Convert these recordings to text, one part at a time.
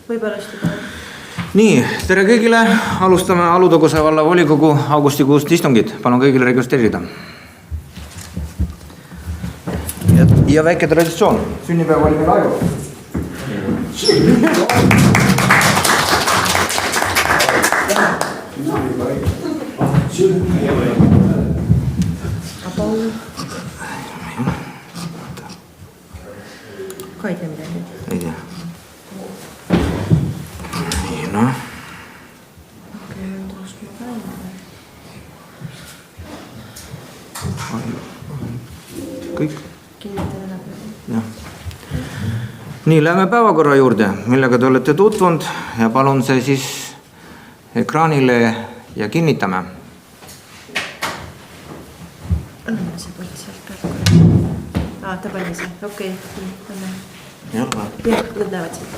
Võib alustada. Nii, tere kõigile. Alustame Alutaguse valla volikogu augustikuust istungit. Palun kõigile registreerida. Ja väike traditsioon. Sünnipäev oli meil Aivo. Ka ei tea midagi. Ei tea. Noh. Kõik. Ja. Nii, läheme päevakorra juurde, millega te olete tutvunud ja palun see siis ekraanile ja kinnitame. Anname see pult sealt päevakorra. Ta pani see, okei. Jah, nad näevad siin.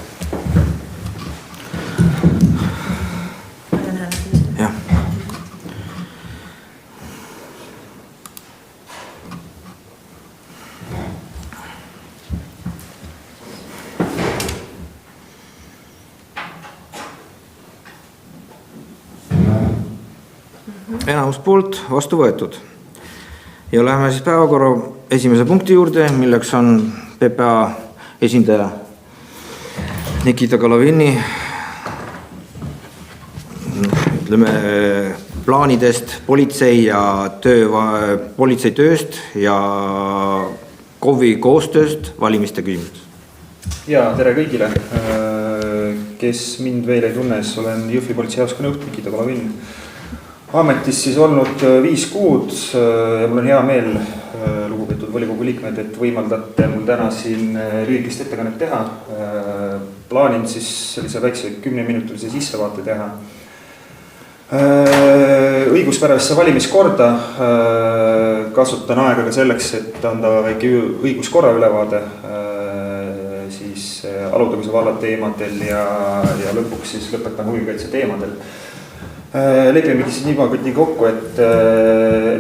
jah. Enamus poolt vastu võetud. Ja läheme siis päevakorra esimese punkti juurde, milleks on PPA esindaja Nikita Golovini plaanidest politsei tööst ja KOV-i koostööst valimiste küsimustes. Ja tere kõigile, kes mind veel ei tunne, siis olen Jõhvi politseijaoskonna juht Nikita Golovin. Ametis siis olnud 5 kuud ja mul on hea meel, lugupeetud volikogu liikmed, et võimaldate mul täna siin lühikest ettekannet teha. Plaanin siis sellise väikse 10-minutilise sissevaate teha. Õiguspärasesse valimiskorda kasutan aega ka selleks, et anda väike õiguskorra ülevaade siis Alutaguse valla teemadel ja lõpuks siis lõpetan huvikaitse teemadel. Lepimegi siis niimoodi kokku, et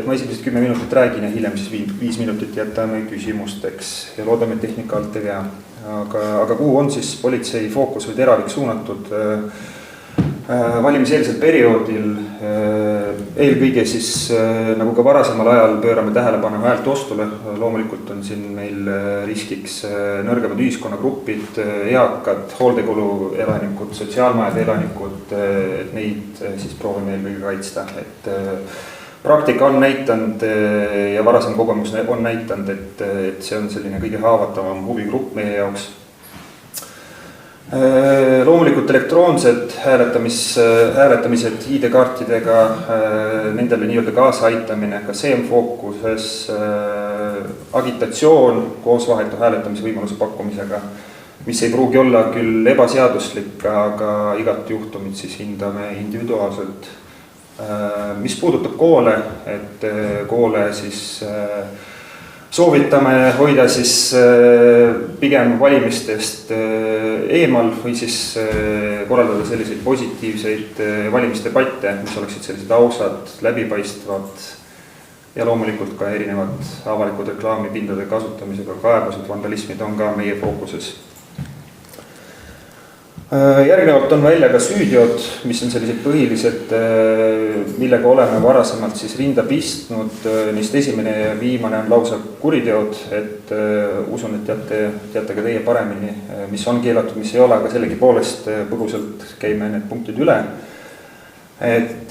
ma esimesed 10 minutit räägin ja hiljem siis 5 minutit jätame küsimusteks ja loodame, et tehnika alt ei vea. Aga kuhu on siis politsei fookus või teravik suunatud valimiseelsel perioodil? Eelkõige siis nagu ka varasemal ajal pöörame tähelepanu häälte ostule. Loomulikult on siin meil riskiks nõrgemad ühiskonnagrupid, eakad, hooldekodu elanikud, sotsiaalmajade elanikud, et neid siis proovime eelkõige kaitsta. Et praktika on näitanud ja varasem kogemus on näitanud, et see on selline kõige haavatavam huvigrupp meie jaoks. Loomulikult elektroonsed hääletamised ID-kaartidega, nendele nii-öelda kaasa aitamine, ka see on fookuses, agitatsioon koos vahetu hääletamise võimaluse pakkumisega, mis ei pruugi olla küll ebaseaduslik, aga igat juhtumit siis hindame individuaalselt. Mis puudutab koole, et koole siis soovitame hoida siis pigem valimistest eemal või siis korraldada selliseid positiivseid valimisdebatte, mis oleksid sellised ausad, läbipaistvad ja loomulikult ka erinevad avalikud reklaamipindade kasutamisega kaebused, vandalismid on ka meie fookuses. Järgnevalt on välja ka süüdiod, mis on sellised põhilised, millega oleme varasemalt siis rinda pistnud. Neist esimene ja viimane on lausa kuriteod, et usun, et teate ka teie paremini, mis on keelatud, mis ei ole, aga sellegi poolest põgusalt käime need punktid üle. Et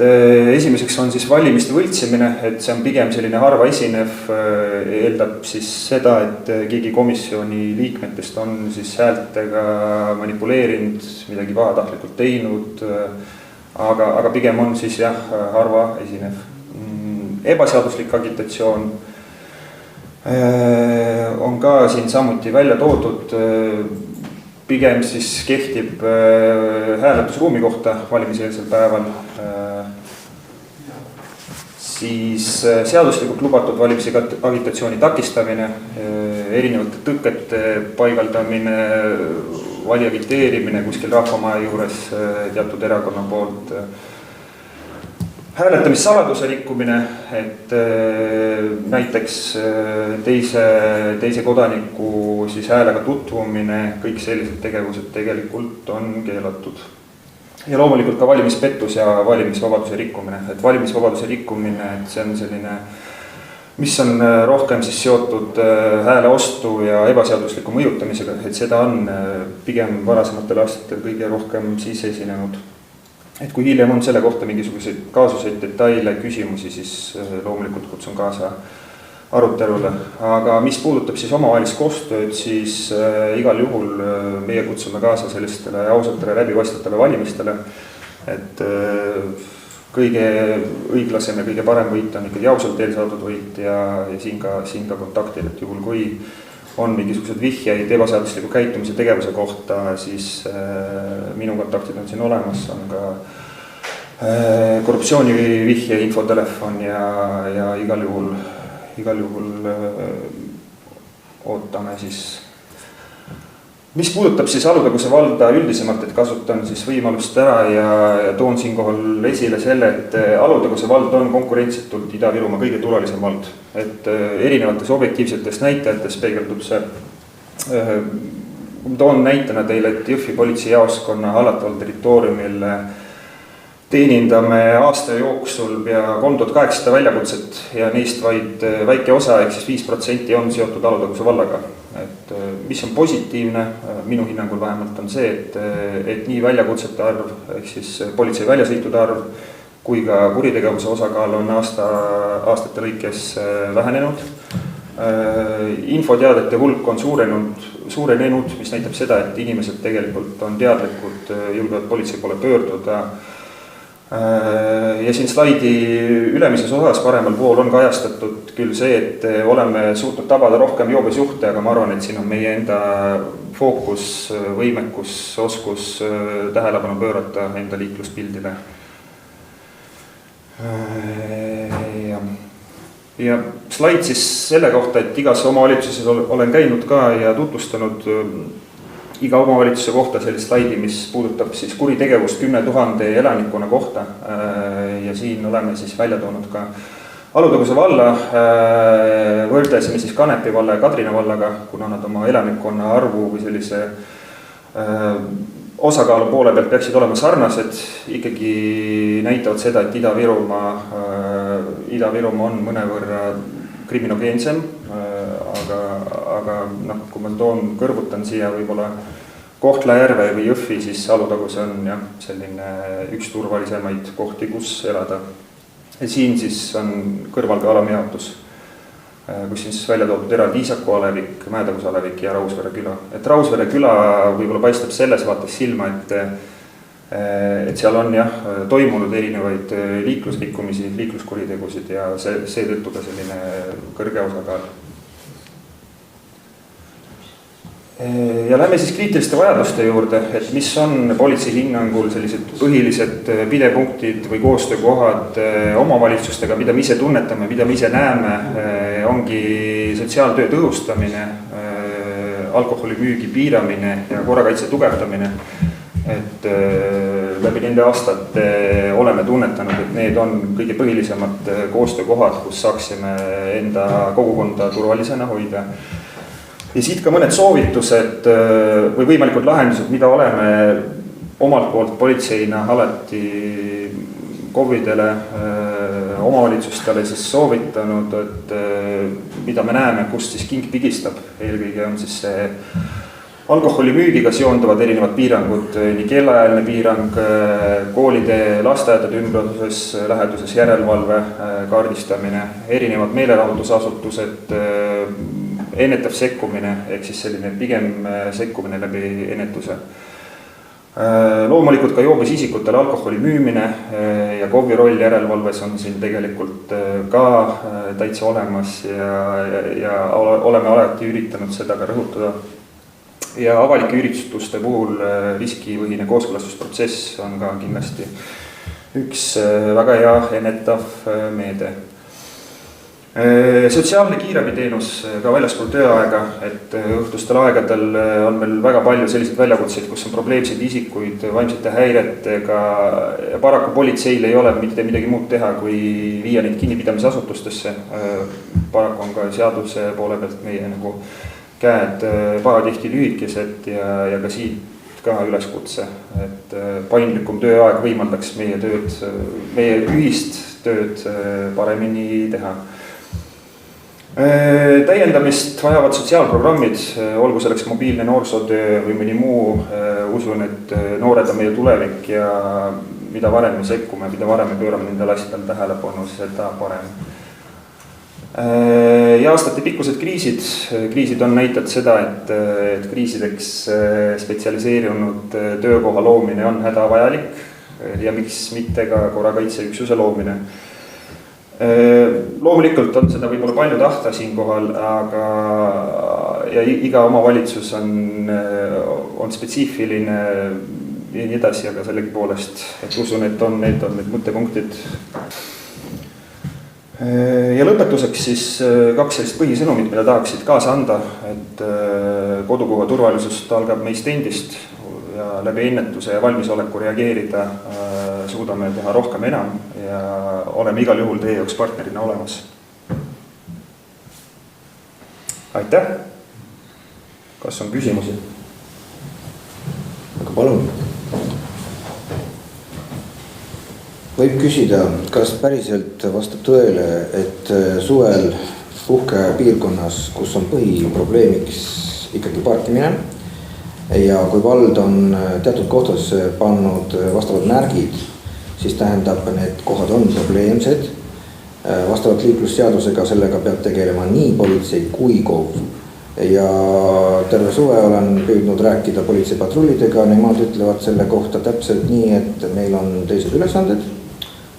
esimeseks on siis valimiste võltsimine, et see on pigem selline harva esinev, eeldab siis seda, et keegi komisjoni liikmetest on siis häältega manipuleerinud, midagi pahatahtlikult teinud, aga pigem on siis jah, harva esinev. Ebaseaduslik agitatsioon on ka siin samuti välja toodud, pigem siis kehtib hääletusruumi kohta valimiseelsel päeval, siis seaduslikult lubatud valimise agitatsiooni takistamine, erinevate tõkete paigaldamine, vali agiteerimine kuskil rahvamaja juures teatud erakonna poolt, hääletamissaladuse rikkumine, et näiteks teise kodaniku siis häälega tutvumine, kõik sellised tegevused tegelikult on keelatud. Ja loomulikult ka valimispettus ja valimisvabaduse rikkumine, et valimisvabaduse rikkumine, et see on selline, mis on rohkem siis seotud hääle ostu ja ebaseadusliku mõjutamisega, et seda on pigem varasematel aastatel kõige rohkem siis esinenud. Et kui hiljem on selle kohta mingisuguseid kaasuseid, detaile, küsimusi, siis loomulikult kutsun kaasa arutelule. Aga mis puudutab siis omavahelist koostööd, siis igal juhul meie kutsume kaasa sellistele ausatele läbipaistvatele valimistele, et kõige õiglasem ja kõige parem võit on ikkagi ausalt teel saadud võit ja siin ka kontaktil, et juhul kui on mingisugused vihjeid ebaseadusliku käitumise tegevuse kohta, siis minu kontaktid on siin olemas, on ka korruptsioonivihje infotelefon ja igal juhul ootame siis. Mis puudutab siis Alutaguse valda üldisemalt, et kasutan siis võimalust ära ja toon siinkohal esile selle, et Alutaguse vald on konkurentsetult Ida-Virumaa kõige turvalisem vald. Et erinevates objektiivsetes näitajates peegeldub see. Toon näitena teile, et Jõhvi politseijaoskonna hallataval territooriumil teenindame aasta jooksul pea 3800 väljakutset ja neist vaid väike osa, ehk siis 5% on seotud Alutaguse vallaga. Et mis on positiivne, minu hinnangul vähemalt on see, et nii väljakutsete arv, ehk siis politsei väljasõitude arv, kui ka kuritegevuse osakaal on aastate lõikes vähenenud. Infoteadete hulk on suurenenud, mis näitab seda, et inimesed tegelikult on teadlikud, julgevad politsei poole pöörduda. Ja siin slaidi ülemises osas paremal pool on kajastatud küll see, et oleme suutnud tabada rohkem joobesjuhte, aga ma arvan, et siin on meie enda fookus, võimekus, oskus tähelepanu pöörata enda liikluspildile. Ja slaid siis selle kohta, et igas omavalitsuses olen käinud ka ja tutvustanud iga omavalitsuse kohta sellist slaidi, mis puudutab siis kuritegevust 10 000 elanikkonna kohta ja siin oleme siis välja toonud ka Alutaguse valla, võrdlesime siis Kanepi valla ja Kadrina vallaga, kuna nad oma elanikkonna arvu või sellise osakaalu poole pealt peaksid olema sarnased, ikkagi näitavad seda, et Ida-Virumaa on mõnevõrra kriminogeensem, aga kui ma kõrvutan siia võib-olla Kohtla-Järve või Jõhvi, siis Alutaguse on jah, selline üks turvalisemaid kohti, kus elada. Ja siin siis on kõrval ka alamjaotus, kus siis välja toodud eraldi Iisaku alevik, Mäetaguse alevik ja Rausvere küla. Et Rausvere küla võib-olla paistab selles vaates silma, et seal on jah, toimunud erinevaid liiklusrikkumisi, liikluskuritegusid ja seetõttu ka selline kõrge osakaal. Ja lähme siis kriitiliste vajaduste juurde, et mis on politsei hinnangul sellised põhilised pidepunktid või koostöökohad omavalitsustega, mida me ise tunnetame, mida me ise näeme, ongi sotsiaaltöö tõhustamine, alkoholimüügi piiramine ja korrakaitse tugevdamine. Et läbi nende aastate oleme tunnetanud, et need on kõige põhilisemad koostöökohad, kus saaksime enda kogukonda turvalisena hoida. Ja siit ka mõned soovitused või võimalikud lahendused, mida oleme omalt poolt politseina alati KOV-idele, omavalitsustele siis soovitanud, et mida me näeme, kust siis king pigistab. Eelkõige on siis see alkoholimüügiga seonduvad erinevad piirangud, nii kellaajaline piirang, koolide, lasteaedade ümbruses, läheduses järelevalve, kaardistamine, erinevad meelelahutusasutused, ennetav sekkumine, ehk siis selline pigem sekkumine läbi ennetuse. Loomulikult ka joobes isikutele alkoholi müümine ja KOV-i roll järelevalves on siin tegelikult ka täitsa olemas ja oleme alati üritanud seda ka rõhutada. Ja avalike ürituste puhul riskipõhine kooskõlastusprotsess on ka kindlasti üks väga hea ennetav meede. Sotsiaalne kiirabiteenus ka väljaspool tööaega, et õhtustel aegadel on meil väga palju selliseid väljakutseid, kus on probleemseid isikuid vaimsete häiretega ja paraku politseil ei ole mitte midagi muud teha, kui viia neid kinnipidamisasutustesse. Paraku on ka seaduse poole pealt meie nagu käed pahatihti lühikesed ja ka siit ka üleskutse, et paindlikum tööaeg võimaldaks meie tööd, meie ühist tööd paremini teha. Täiendamist vajavad sotsiaalprogrammid, olgu selleks mobiilne noorsootöö või mõni muu. Usun, et noored on meie tulevik ja mida varem me sekkume, mida varem me pöörame nendel asjadel tähelepanu, seda parem. Ja aastate pikkused kriisid on näitanud seda, et kriisideks spetsialiseerunud töökoha loomine on hädavajalik ja miks mitte ka korrakaitseüksuse loomine. Loomulikult on seda võib-olla palju tahta siinkohal, aga ja iga omavalitsus on spetsiifiline ja nii edasi, aga sellegi poolest, et usun, et need on need mõttepunktid. Ja lõpetuseks siis 2 sellist põhisõnumit, mida tahaksid kaasa anda, et kodukoha turvalisust algab meist endist ja läbi ennetuse ja valmisoleku reageerida suudame teha rohkem enam ja oleme igal juhul teie jaoks partnerina olemas. Aitäh! Kas on küsimusi? Aga palun. Võib küsida, kas päriselt vastab tõele, et suvel puhkepiirkonnas, kus on põhiprobleemiks ikkagi parkimine ja kui vald on teatud kohtades pannud vastavad märgid, siis tähendab, need kohad on probleemsed. Vastavalt liiklusseadusega sellega peab tegelema nii politsei kui KOV. Ja terve suve olen püüdnud rääkida politseipatrullidega, nemad ütlevad selle kohta täpselt nii, et meil on teised ülesanded.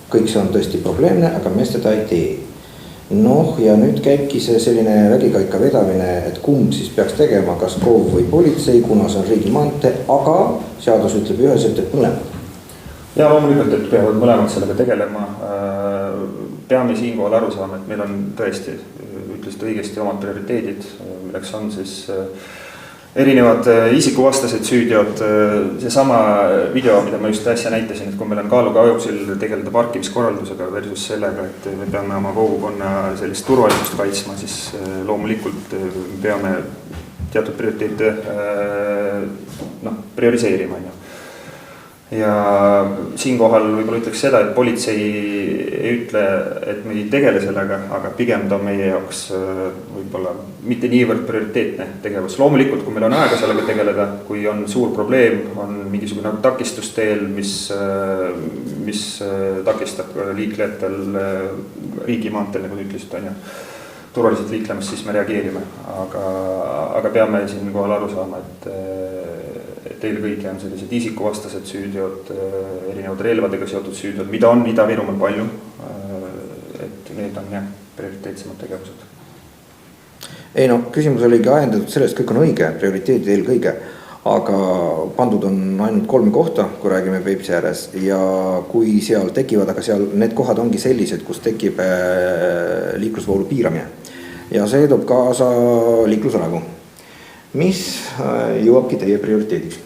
Kõik see on tõesti probleemne, aga me seda ei tee. Ja nüüd käibki see selline vägikaika vedamine, et kumb siis peaks tegema, kas KOV või politsei, kuna see on riigi maantee, aga seadus ütleb üheselt, et mõlemad. Ja loomulikult, et peavad mõlemad sellega tegelema. Peame siinkohal aru saama, et meil on tõesti, ütlesid õigesti, omad prioriteedid, milleks on siis erinevad isikuvastased süüdiod. Seesama video, mida ma just äsja näitasin, et kui meil on kaaluga ajusil tegeleda parkimiskorraldusega versus sellega, et me peame oma kogukonna sellist turvalisust kaitsma, siis loomulikult peame teatud prioriteete prioriseerima. Ja siinkohal võib-olla ütleks seda, et politsei ei ütle, et me ei tegele sellega, aga pigem ta on meie jaoks võib-olla mitte niivõrd prioriteetne tegevus. Loomulikult, kui meil on aega sellega tegeleda, kui on suur probleem, on mingisugune takistusteel, mis takistab liiklejatel riigimaanteel, nagu ütlesid, on ju, turvaliselt liiklemist, siis me reageerime. Aga peame siinkohal aru saama, et eelkõige on sellised isikuvastased süüdiod, erinevad relvadega seotud süüdiod, mida on Ida-Virumaal palju, et need on prioriteetsemad tegevused. Ei küsimus oligi ajendatud sellest, kõik on õige, prioriteedid eelkõige, aga pandud on ainult 3 kohta, kui räägime Peipsi ääres ja kui seal tekivad, aga seal need kohad ongi sellised, kus tekib liiklusvoolu piiramine ja see toob kaasa liiklusragu. Mis jõuabki teie prioriteediks?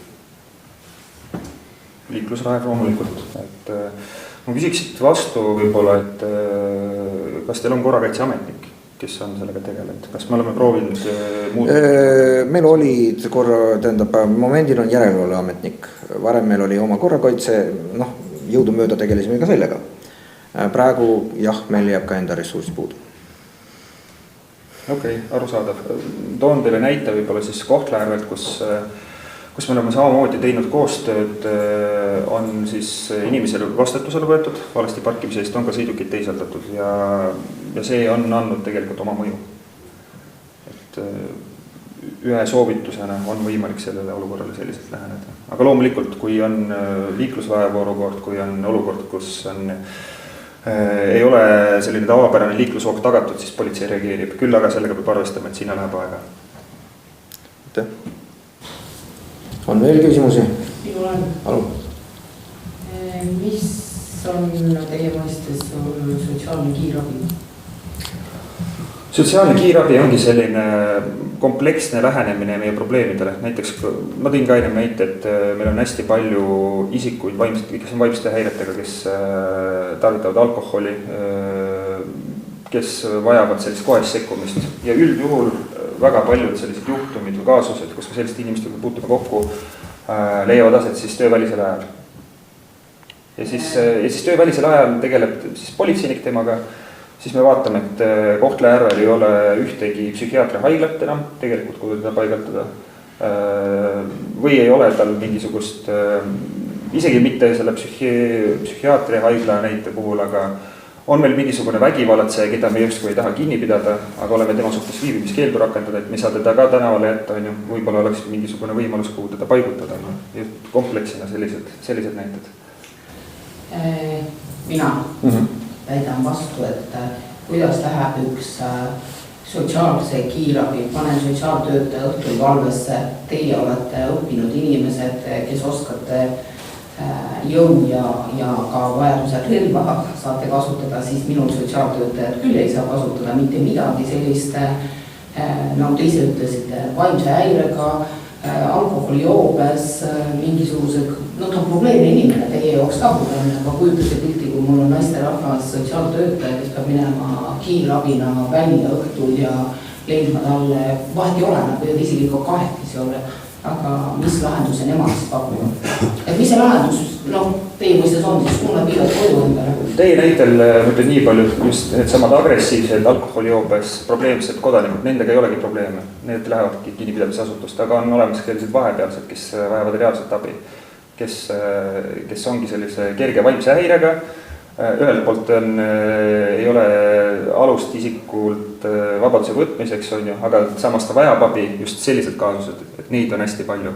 Liiklusraev loomulikult. Et ma küsiksid vastu võib-olla, et kas teil on korrakaitseametnik, kes on sellega tegelenud? Kas me oleme proovinud muuta? Meil olid momendil on järelevalveametnik. Varem meil oli oma korrakaitse, jõudumööda tegelesime ka sellega. Praegu meil jääb ka enda ressursi puudu. Okei, arusaadav. Toon teile näite võib-olla siis Kohtla-Järvelt, kus me oleme samamoodi teinud koostööd, on siis inimesele vastutusele võetud, valesti parkimise eest on ka sõidukid teisaldatud ja see on andnud tegelikult oma mõju. Et ühe soovitusena on võimalik sellele olukorrale selliselt läheneda. Aga loomulikult, kui on liiklusvaevu olukord, kui on olukord, kus ei ole selline tavapärane liiklusvoog tagatud, siis politsei reageerib. Küll aga sellega peab arvestama, et sinna läheb aega. On veel küsimusi? Minul on. Palun. Mis on teie mõistes sotsiaalne kiirabi? sotsiaalne kiirabi ongi selline kompleksne lähenemine meie probleemidele. Näiteks ma tõin ka enne näite, et meil on hästi palju isikuid, kes on vaimsete häiretega, kes tarvitavad alkoholi, kes vajavad sellist kohest sekkumist. Ja üldjuhul väga paljud sellised juhtumid või kaasused, kus me selliste inimestega puutume kokku, leiavad aset siis töövälisel ajal. Ja siis töövälisel ajal tegeleb siis politseinik temaga. Siis me vaatame, et Kohtla-Järvel ei ole ühtegi psühhiaatri haiglat enam tegelikult, kui teda paigaldada. Või ei ole tal mingisugust, isegi mitte selle psühhiaatri haigla näite puhul, aga on meil mingisugune vägivallatseja, keda me justkui ei taha kinni pidada, aga oleme tema suhtes viibimiskeeldu rakendada, et me ei saa teda ka tänavale jätta, võib-olla oleks mingisugune võimalus, kuhu teda paigutada. Just kompleksina sellised näited. Mina väidan vastu, et kuidas läheb üks sotsiaalse kiirabi, panen sotsiaaltöötaja õhtul valvesse, teie olete õppinud inimesed, kes oskate jõu ja ka vajadusel relva saate kasutada, siis minul sotsiaaltöötajad küll ei saa kasutada mitte midagi sellist, nagu te ise ütlesite, vaimse häirega, alkoholijoobes, mingisugused, ta on probleemne inimene teie jooks tahudamine, aga kujutate pilti, kui mul on naisterahvas sotsiaaltöötaja, kes peab minema kiirabina välja õhtul ja leidma talle, vahet ei ole, nad võivad isegi ka kahekesi olla, aga mis lahenduse nemad siis pakuvad? Et mis see lahendus, teie mõistes on siis, kuule viivad koju endale? Teie näitel mõtled nii palju just need samad agressiivsed alkoholijoobes probleemsed kodanikud, nendega ei olegi probleeme. Need lähevadki kinnipidamisasutust, aga on olemas sellised vahepealsed, kes vajavad reaalset abi, kes ongi sellise kerge vaimse häirega. Ühelt poolt ei ole alust isikult vabaduse võtmiseks, aga samas ta vajab abi just sellised kaasused, et neid on hästi palju.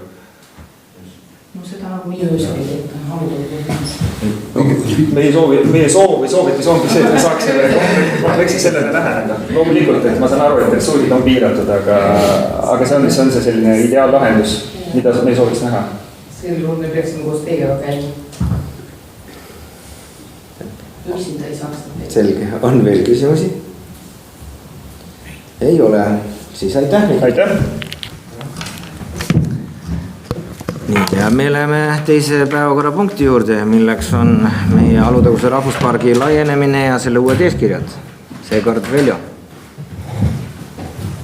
No seda nagu nii öösel ei tehta, aludel. Meie soovitus ongi see, et me saaksime kompleksi sellele läheneda. Loomulikult, et ma saan aru, et ressuursid on piiratud, aga see on see selline ideaallahendus, mida me sooviks näha. Sel juhul me peaksime koos teiega käima. Üksinda ei saaks seda. Selge, on veel küsimusi? Ei ole, siis aitäh. Aitäh. Nüüd ja me läheme teise päevakorrapunkti juurde, milleks on meie Alutaguse rahvuspargi laienemine ja selle uued eeskirjad. Seekord Veljo.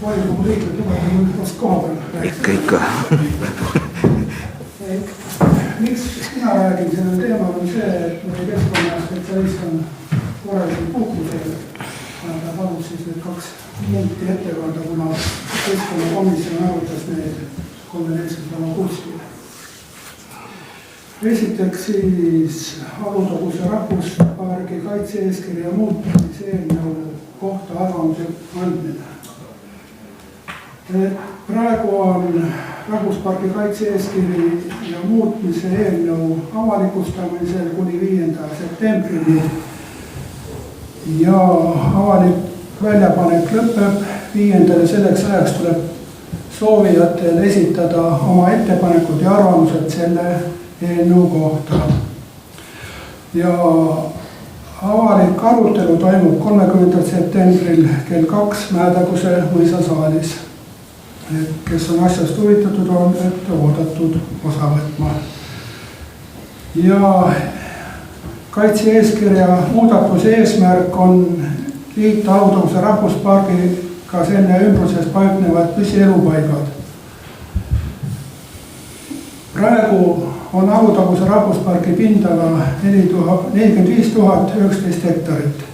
Valikogu liikmed lubada mul kas koha peal. Ikka. Miks mina räägin sellel teemal on see, et meie keskkonnaspetsialist on korralikult puhkusel. Ta palus siis need 2 punkti ettekanda, kuna keskkonnakomisjon arutas need 13. augustil. Esiteks siis Alutaguse rahvuspargi kaitse-eeskirja muutmise eelnõu kohta arvamuse andmine. Praegu on rahvuspargi kaitse-eeskiri ja muutmise eelnõu avalikustamisel kuni 5. septembrini ja avalik väljapanek lõpeb 5. ja selleks ajaks tuleb soovijatel esitada oma ettepanekud ja arvamused selle eelnõu kohta. Ja avalik arutelu toimub 30. septembril kell 2 Mäetaguse mõisasaalis. Kes on asjast huvitatud, on ette oodatud osa võtma. Ja kaitse-eeskirja muudatuse eesmärk on liita Alutaguse rahvuspargiga selle ümbruses paiknevad püsielupaigad. Praegu on Alutaguse rahvuspargi pindala 45 019 hektarit.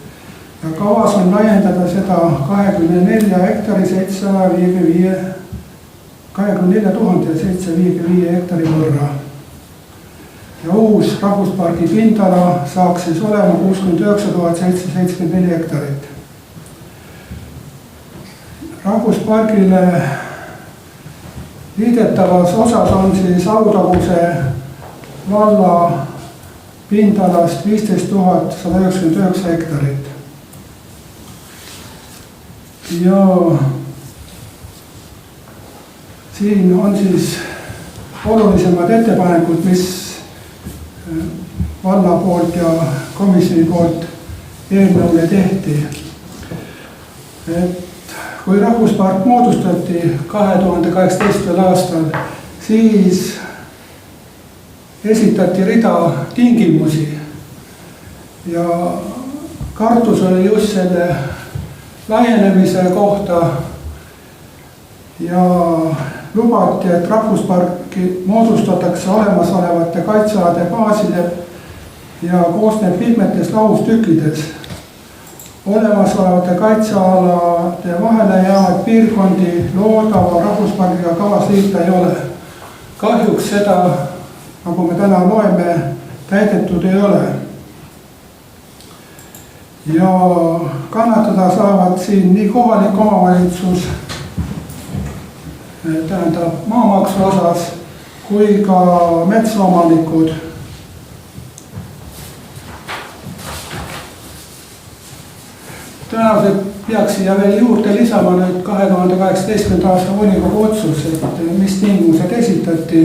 Ja kavas on laiendada seda 24 755 hektari võrra. Ja uus rahvuspargi pindala saaks siis olema 69 774 hektarit. Rahvuspargile liidetavas osas on siis Alutaguse valla pindalast 15 199 hektarit. Ja siin on siis olulisemad ettepanekud, mis valla poolt ja komisjoni poolt eelnõule tehti. Et kui rahvuspark moodustati 2018. aastal, siis esitati rida tingimusi ja kartus oli just selle laienemise kohta ja lubati, et rahvusparki moodustatakse olemasolevate kaitsealade baasile ja koosneb mitmetes lahustükkides. Olemasolevate kaitsealade vahele jäävaid piirkondi loodava rahvuspargiga kavas liita ei ole. Kahjuks seda, nagu me täna loeme, täidetud ei ole. Ja kannatada saavad siin nii kohalik omavalitsus, tähendab maamaksu osas, kui ka metsaomanikud. Tõenäoliselt peaks siia veel juurde lisama nüüd 2018. aasta volikogu otsus, et mis tingimused esitati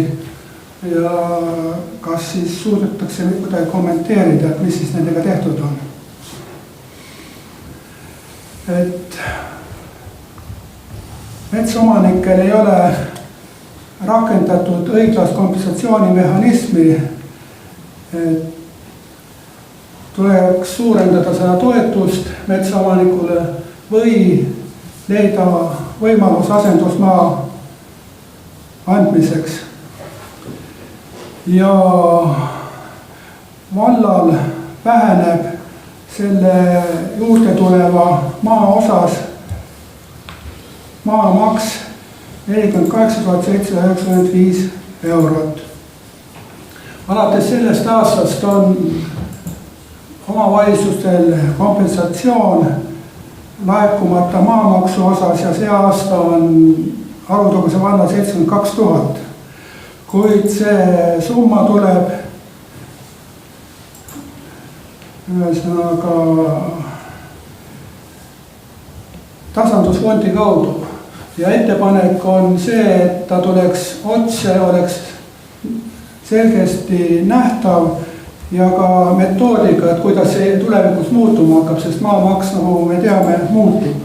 ja kas siis suudetakse kuidagi kommenteerida, et mis siis nendega tehtud on. Et metsaomanikel ei ole rakendatud õiglast kompensatsioonimehhanismi, et tuleks suurendada seda toetust metsaomanikule või leida võimalus asendusmaa andmiseks. Ja vallal väheneb selle juurde tuleva maa osas maamaks 48 795 eurot. Alates sellest aastast on omavalitsustel kompensatsioon laekumata maamaksu osas ja see aasta on Alutaguse valla 72 000. Kuid see summa tuleb ühesõnaga tasandusfondi kaudu ja ettepanek on see, et ta tuleks otse, oleks selgesti nähtav ja ka metoodika, et kuidas see tulevikus muutuma hakkab, sest maamaks, nagu me teame, muutub.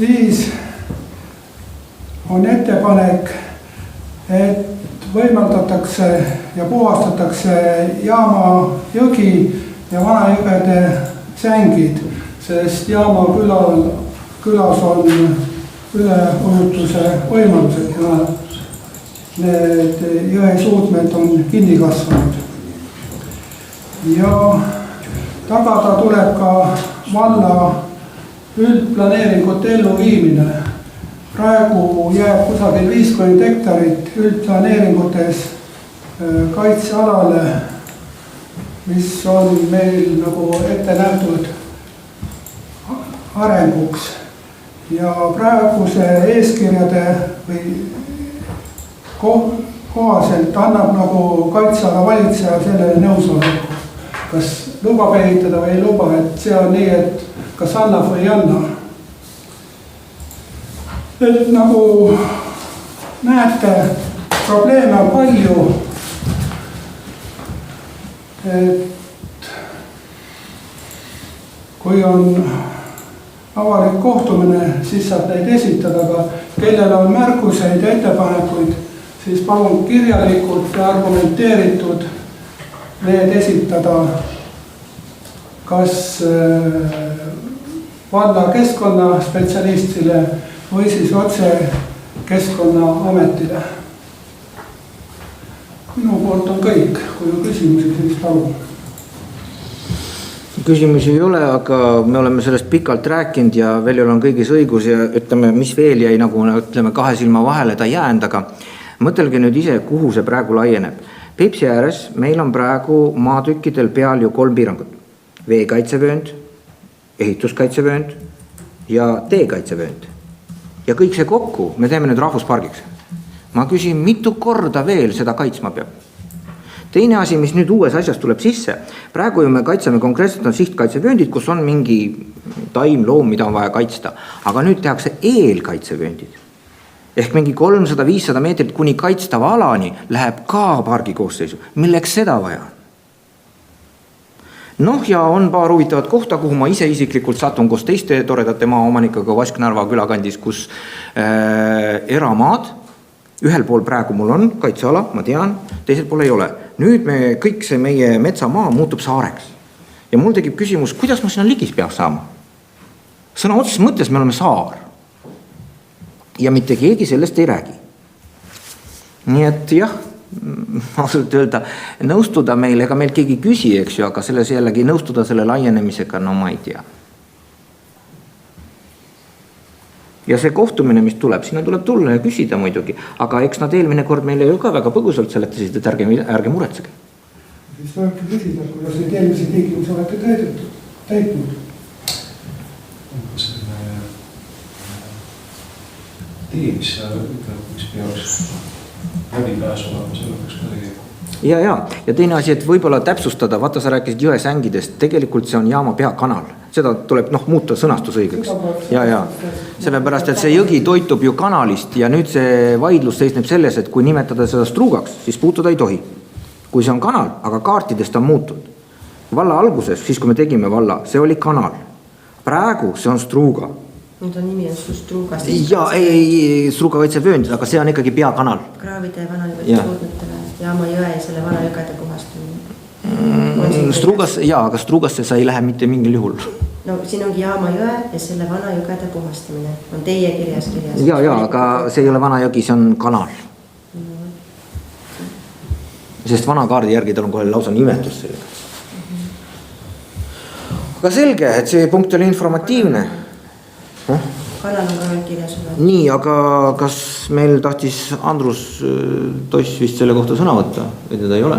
Siis on ettepanek, et võimaldatakse ja puhastatakse Jaama jõgi ja Vanajõgede sängid, sest Jaama külas on üleujutuse võimalused ja need jõesuutmed on kinni kasvanud. Ja tagada tuleb ka valla üldplaneeringute elluviimine. Praegu jääb kusagil 50 hektarit üldplaneeringutes kaitsealale, mis on meil nagu ette nähtud arenguks. Ja praeguse eeskirjade või kohaselt annab nagu kaitseala valitseja sellele nõusoleku. Kas lubab ehitada või ei luba, et see on nii, et kas annab või ei anna. Et nagu näete, probleeme on palju. Et kui on avalik kohtumine, siis saab neid esitada, aga kellel on märkuseid ja ettepanekuid, siis palun kirjalikult ja argumenteeritud need esitada kas valla keskkonnaspetsialistile või siis otse Keskkonnaametile. Minu poolt on kõik, kui on küsimusi, siis palun. Küsimusi ei ole, aga me oleme sellest pikalt rääkinud ja Veljol on kõigis õigus ja ütleme, mis veel jäi nagu ütleme kahe silma vahele, ta jäänud, aga mõtelge nüüd ise, kuhu see praegu laieneb. Peipsi ääres meil on praegu maatükkidel peal ju 3 piirangut. Veekaitsevöönd, ehituskaitsevöönd ja teekaitsevöönd. Ja kõik see kokku me teeme nüüd rahvuspargiks. Ma küsin, mitu korda veel seda kaitsma peab. Teine asi, mis nüüd uues asjas tuleb sisse, praegu ju me kaitseme konkreetselt on sihtkaitsevööndid, kus on mingi taim, loom, mida on vaja kaitsta. Aga nüüd tehakse eelkaitsevööndid. ehk mingi 300-500 meetrit kuni kaitstava alani läheb ka pargi koosseisu. Milleks seda vaja? Noh, ja on paar huvitavat kohta, kuhu ma ise isiklikult satun koos teiste toredate maaomanikega Vasknarva külakandis, kus eramaad, ühel pool praegu mul on kaitseala, ma tean, teisel pool ei ole. Nüüd kõik see meie metsamaa muutub saareks. Ja mul tekib küsimus, kuidas ma sinna ligis peaks saama? Sõna otseses mõttes me oleme saar. Ja mitte keegi sellest ei räägi. Nii et jah, ausalt öelda, nõustuda meil, ega meil keegi küsi, eks ju, aga selles jällegi nõustuda selle laienemisega, no ma ei tea. Ja see kohtumine, mis tuleb, sinna tuleb tulla ja küsida muidugi, aga eks nad eelmine kord meile ju ka väga põgusalt seletasid, et ärge muretsege. Siis võibki küsida, kuidas neid eelmisi tingimusi olete täitnud. Tee, mis sa ütleb, mis peaks läbipääs olema, selle peaks ka tegema. Ja teine asi, et võib-olla täpsustada, vaata sa rääkisid jõe sängidest, tegelikult see on jaama peakanal. Seda tuleb muuta sõnastus õigeks. Ja. Sellepärast, et see jõgi toitub ju kanalist ja nüüd see vaidlus seisneb selles, et kui nimetada seda struugaks, siis puutuda ei tohi. Kui see on kanal, aga kaartidest on muutud. Valla alguses, siis kui me tegime valla, see oli kanal. Praegu see on struuga. Nüüd on nimi on struugast. Ja ei struuga võitse vööndid, aga see on ikkagi peakanal. Kraavide ja vanalivõtte suudnutele, jaama jõe ja selle vana jõgede puhastamine. Struugas, aga struugasse sa ei lähe mitte mingil juhul. No siin ongi jaama jõe ja selle vana jõgede puhastamine. On teie kirjas. Ja, aga see ei ole vana jõgi, see on kanal. Sest vana kaardi järgi tal on kohe lausa nimetus sellega. Aga selge, et see punkt oli informatiivne. Kanal on ka veel kirjas. Nii, aga kas meil tahtis Andrus Toss vist selle kohta sõna võtta? Või teda ei ole?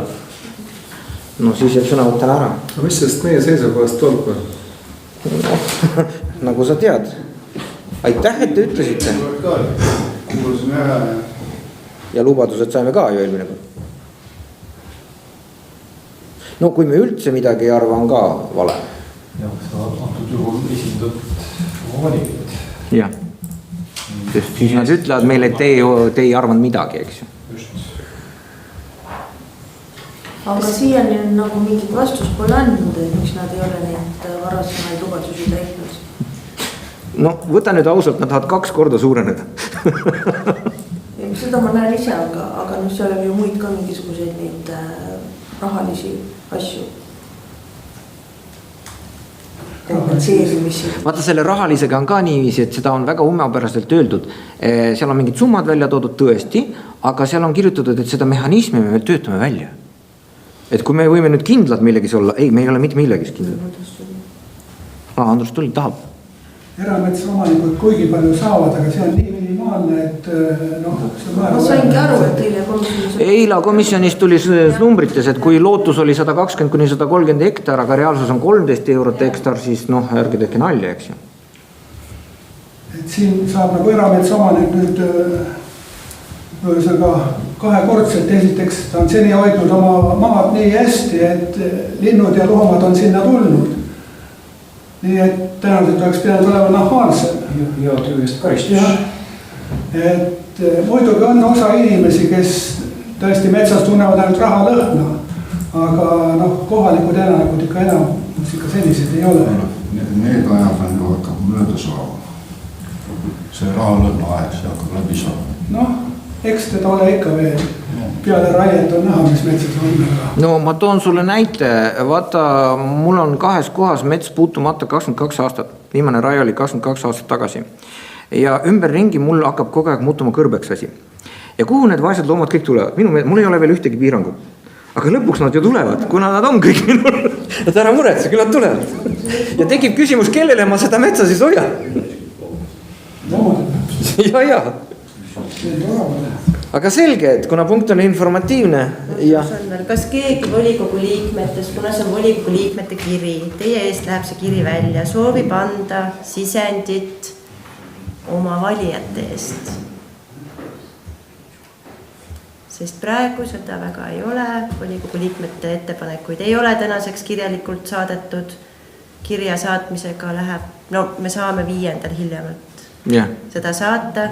No siis jääb sõna võtta ära. Aga mis sellest meie seisukohast tolku on? Nagu sa tead. Aitäh, et te ütlesite. Ja lubadused saime ka ju eelmine kord. No kui me üldse midagi ei arva, on ka vale. Jah, sa antud juhul esindad oma valimid. Jah. Sest siis nad ütlevad meile, et te ei arvanud midagi, eks ju. Aga siiani on nagu mingit vastus pole andnud, et miks nad ei ole neid varasemaid lubadusi täitnud. No võta nüüd ausalt, nad tahavad 2 korda suureneda. Seda ma näen ise, aga seal on ju muid ka mingisuguseid neid rahalisi asju. Vaata selle rahalisega on ka niiviisi, et seda on väga ummepäraselt öeldud. Seal on mingid summad välja toodud tõesti, aga seal on kirjutatud, et seda mehhanismi me töötame välja. Et kui me võime nüüd kindlad millegis olla, ei, me ei ole mitte millegis kindlad. Andrus tuli, tahab. Erametsaomanikud kuigi palju saavad, aga see on nii minimaalne, et see ma saingi aru, et eile komisjonis... Eila komisjonis tuli numbrites, et kui lootus oli 120-130 hektar, aga reaalsus on 13 eurot hektar, siis ärge tehke nalja, eks ju. Et siin saab nagu erametsaomanik nüüd kahekordselt. Esiteks ta on seni hoidnud oma maad nii hästi, et linnud ja loomad on sinna tulnud. Nii et tõenäoliselt oleks pidanud olema nahaalsem. Ja töö eest karistus. Et muidugi on osa inimesi, kes tõesti metsas tunnevad ainult raha lõhna, aga kohalikud elanikud ikka enamus ikka sellised ei ole. Need ajad on ju hakkab mööda saama. See raha lõhna aeg, see hakkab läbi saama. Eks teda ole ikka veel. Peale raiet on näha, mis metsas on. No ma toon sulle näite. Vaata, mul on 2 kohas mets puutumata 22 aastat. Viimane raie oli 22 aastat tagasi. Ja ümberringi mul hakkab kogu aeg muutuma kõrbeks asi. Ja kuhu need vaesed loomad kõik tulevad? Mul ei ole veel ühtegi piirangut. Aga lõpuks nad ju tulevad, kuna nad on kõik minul. Et ära muretse, küll nad tulevad. Ja tekib küsimus, kellele ma seda metsa siis hoian? Ja. Aga selge, et kuna punkt on informatiivne ja... Kas keegi volikogu liikmetest, kuna see on volikogu liikmete kiri, teie eest läheb see kiri välja, soovib anda sisendit oma valijate eest? Sest praegu seda väga ei ole, volikogu liikmete ettepanekuid ei ole tänaseks kirjalikult saadetud, kirja saatmisega läheb, me saame 5. hiljemalt. Jah. seda saata.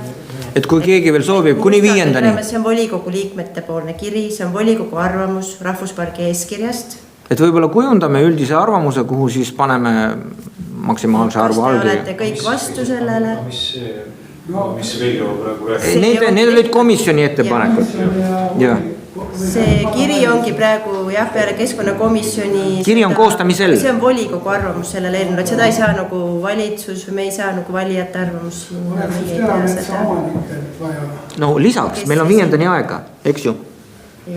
Et kui keegi veel soovib kuni 5. See on volikogu liikmete poolne kiri, see on volikogu arvamus rahvuspargi eeskirjast. Et võibolla kujundame üldise arvamuse, kuhu siis paneme maksimaalse arvu allkirja. Olete kõik vastu sellele? Mis Veiko praegu räägib? Need olid komisjoni ettepanekud. Jah. See kiri ongi praegu peale keskkonnakomisjoni. Kiri on koostamisel. See on volikogu arvamus sellele eelnõule, et seda ei saa nagu valitsus või me ei saa nagu valijate arvamus. No lisaks, meil on 5. aega, eks ju?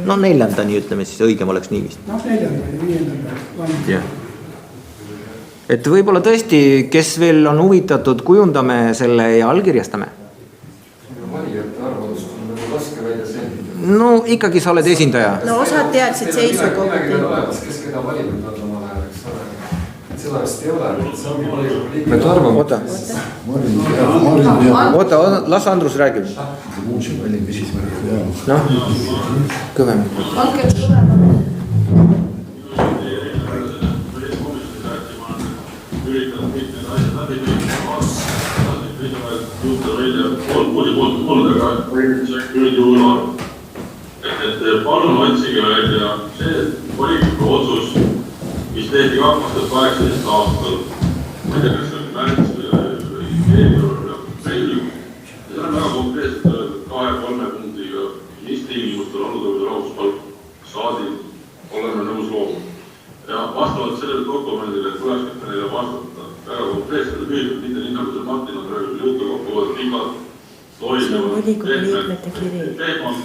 No 4. ütleme siis, õigem oleks nii vist. No 4. või 5. Jah. Et võibolla tõesti, kes veel on huvitatud, kujundame selle ja allkirjastame. Valijate arvamust on nagu laske välja selgitada. No ikkagi sa oled esindaja. No osad teadsid seisukohti. Kes keda valinud on oma läheb, eks ole. Seda vist ei ole. Me arvame. Oota, las Andrus räägib. Noh, kõvem. Andke kõvem. Üritanud mitmed asjad läbi juhta välja poludega üldjuhul on. Et palun otsige välja see volikogu otsus, mis tehti 2018 aastal. Ma ei tea, kas see on märts või veebruar. See on väga konkreetselt 2-3 punktiga, mis tingimustel oludega rahvuspalk saadil oleme nõus looma. Ja vastavalt sellele dokumendile, et tuleks neile vastata väga konkreetselt püüdnud, mitte nii nagu see Martin on praegu jutu kokku pikalt toimunud teemalt,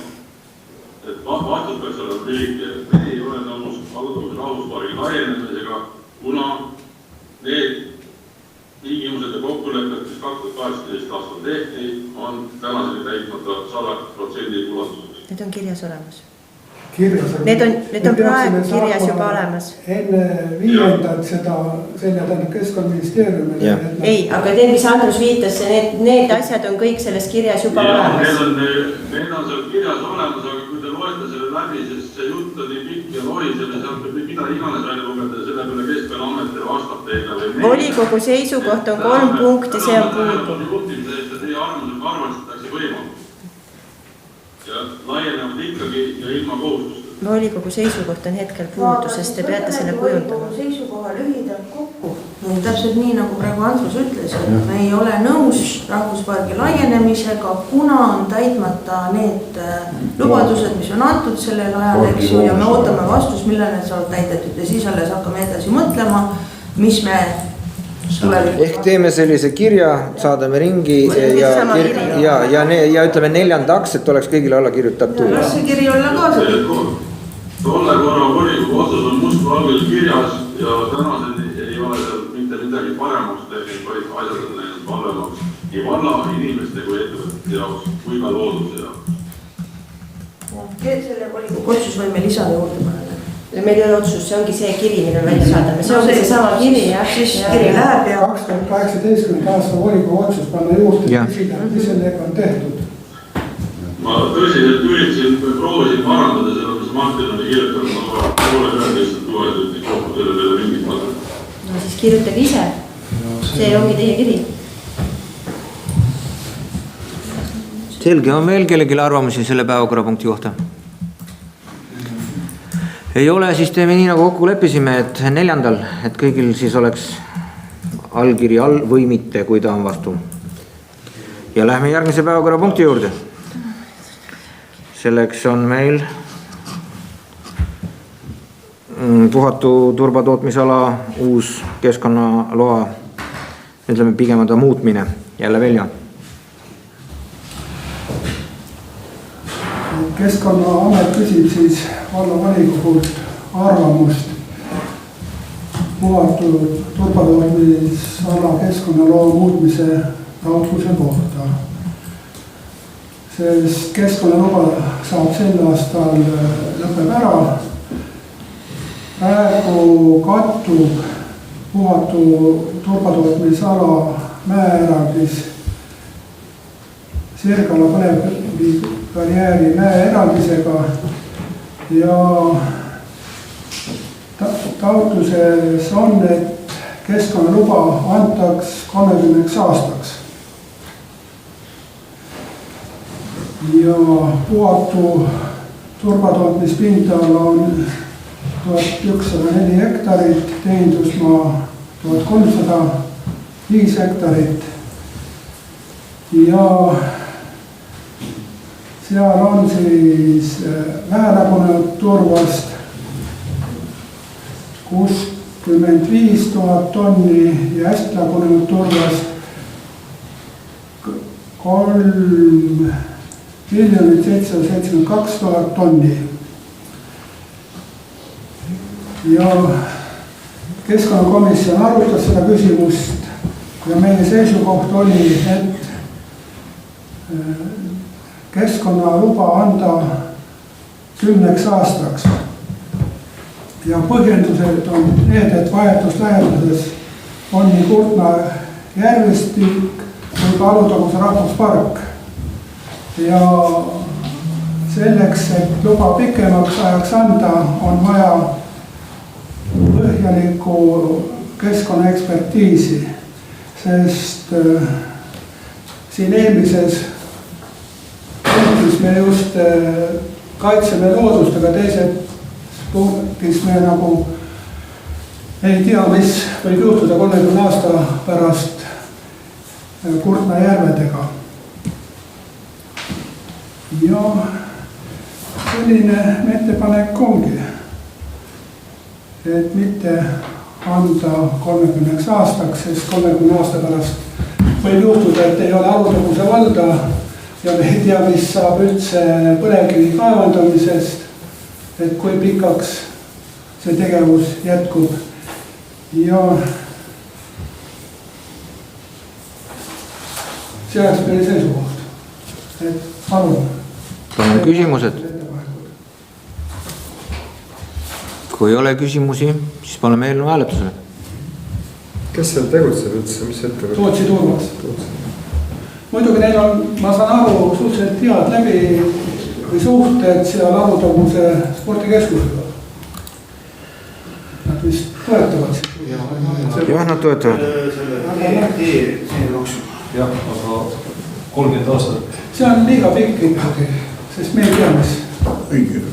et vastus peaks olema lühike, et me ei ole nõus Alutaguse rahvuspargi laienemisega, kuna need tingimused ja kokkulepped, mis 2018 aastal tehti, on tänaseni täitmata 100% ulatuses. Need on kirjas olemas. Need on praegu kirjas juba olemas. Enne 5. seda tähendab Keskkonnaministeeriumile. Ei, aga need, mis Andrus viitas, need asjad on kõik selles kirjas juba olemas. Need on seal kirjas olemas, aga kui te loete selle läbi, sest see jutt on nii pikk ja lohisele, sealt võib mida iganes välja lugeda ja selle peale Keskkonnaametile vastab teile. Volikogu seisukoht on 3 punkti, see on puudu. Juhtimise eest ja teie arvamusega arvastatakse võimalik. Ja laienevad ikkagi ja ilma kohustust. Volikogu seisukoht on hetkel puudu, sest te peate selle kujundama. Volikogu seisukoha lühidalt kokku. Täpselt nii, nagu praegu Andrus ütles, et me ei ole nõus rahvuspargi laienemisega, kuna on täitmata need lubadused, mis on antud sellel ajal, eks ju, ja me ootame vastus, millal need saavad täidetud ja siis alles hakkame edasi mõtlema, mis me Ehk teeme sellise kirja, saadame ringi ja ütleme 4. et oleks kõigile alla kirjutatud. Kas see kiri olla kaasa? Tolle korra volikogu otsus on mustvalgel kirjas ja tänaseni ei ole seal mitte midagi paremaks tehnud, vaid asjad on läinud halvemaks nii valla inimeste kui ettevõtete jaoks kui ka looduse jaoks. Selle volikogu otsus võime lisada juurde panna? Meil ei ole otsus, see ongi see kiri, mille välja saadame. See ongi see sama kiri, jah. Siis kiri läheb ja 2018. aasta volikogu otsus panna juurde, mis sellega on tehtud. Ma tõsiselt üritasin proovisin parandada selle, mis Martin oli kirjutanud, aga poole peal lihtsalt loetud kokku selle peale mingit mõtet. No siis kirjutage ise. See ongi teie kiri. Selge, on veel kellelgi arvamusi selle päevakorrapunkti kohta? Ei ole, siis teeme nii nagu kokku leppisime, et 4. et kõigil siis oleks allkiri all või mitte, kui ta on vastu. Ja lähme järgmise päevakorrapunkti juurde. Selleks on meil Puhatu turbatootmisala uus keskkonnaloa, ütleme pigem ta muutmine jälle välja. Keskkonnaamet küsib siis vallavolikogu arvamust Puhatu turbatootmisala keskkonnaloo muutmise taotluse kohta. Sest keskkonnaluba saab sel aastal lõpeb ära. Praegu kattub Puhatu turbatootmisala mäeeraldis Sirgala põlevkivikarjääri mäeeraldisega ja taotluses on, et keskkonnaluba antaks 30 aastaks. ja puhatu turbatootmispindala on 1104 hektarit, teenindusmaa 1305 hektarit ja seal on siis vähelagunenud turvast 65 000 tonni ja hästi lagunenud turvast 3 772 000 tonni. Ja keskkonnakomisjon arutas seda küsimust ja meie seisukoht oli, et keskkonnaluba anda 10 aastaks. Ja põhjendused on need, et vahetusläheduses on nii Kurtna järvistik kui ka Alutaguse rahvuspark. Ja selleks, et luba pikemaks ajaks anda, on vaja põhjalikku keskkonnaekspertiisi, sest siin eelmises punktis me just kaitseme loodust, aga teises punktis me nagu ei tea, mis võib juhtuda 30 aasta pärast Kurtna järvedega. Ja selline ettepanek ongi, et mitte anda 30 aastaks, sest 30 aasta pärast võib juhtuda, et ei ole Alutaguse valda ja me ei tea, mis saab üldse põlevkivi kaevandamisest, et kui pikaks see tegevus jätkub. Ja see oleks meie seisukoht, et palun. Palun küsimused. Kui ei ole küsimusi, siis paneme eelnõu hääletusele. Kes seal tegutseb üldse, mis ettevõte? Tootsi turvas. Muidugi neil on, ma saan aru, suhteliselt head läbi või suhted seal Alutaguse spordikeskusega. Nad vist toetavad seda. Jah, nad toetavad. Jah, aga 30 aastat. See on liiga pikk ikkagi, sest me ei tea, mis. Õige.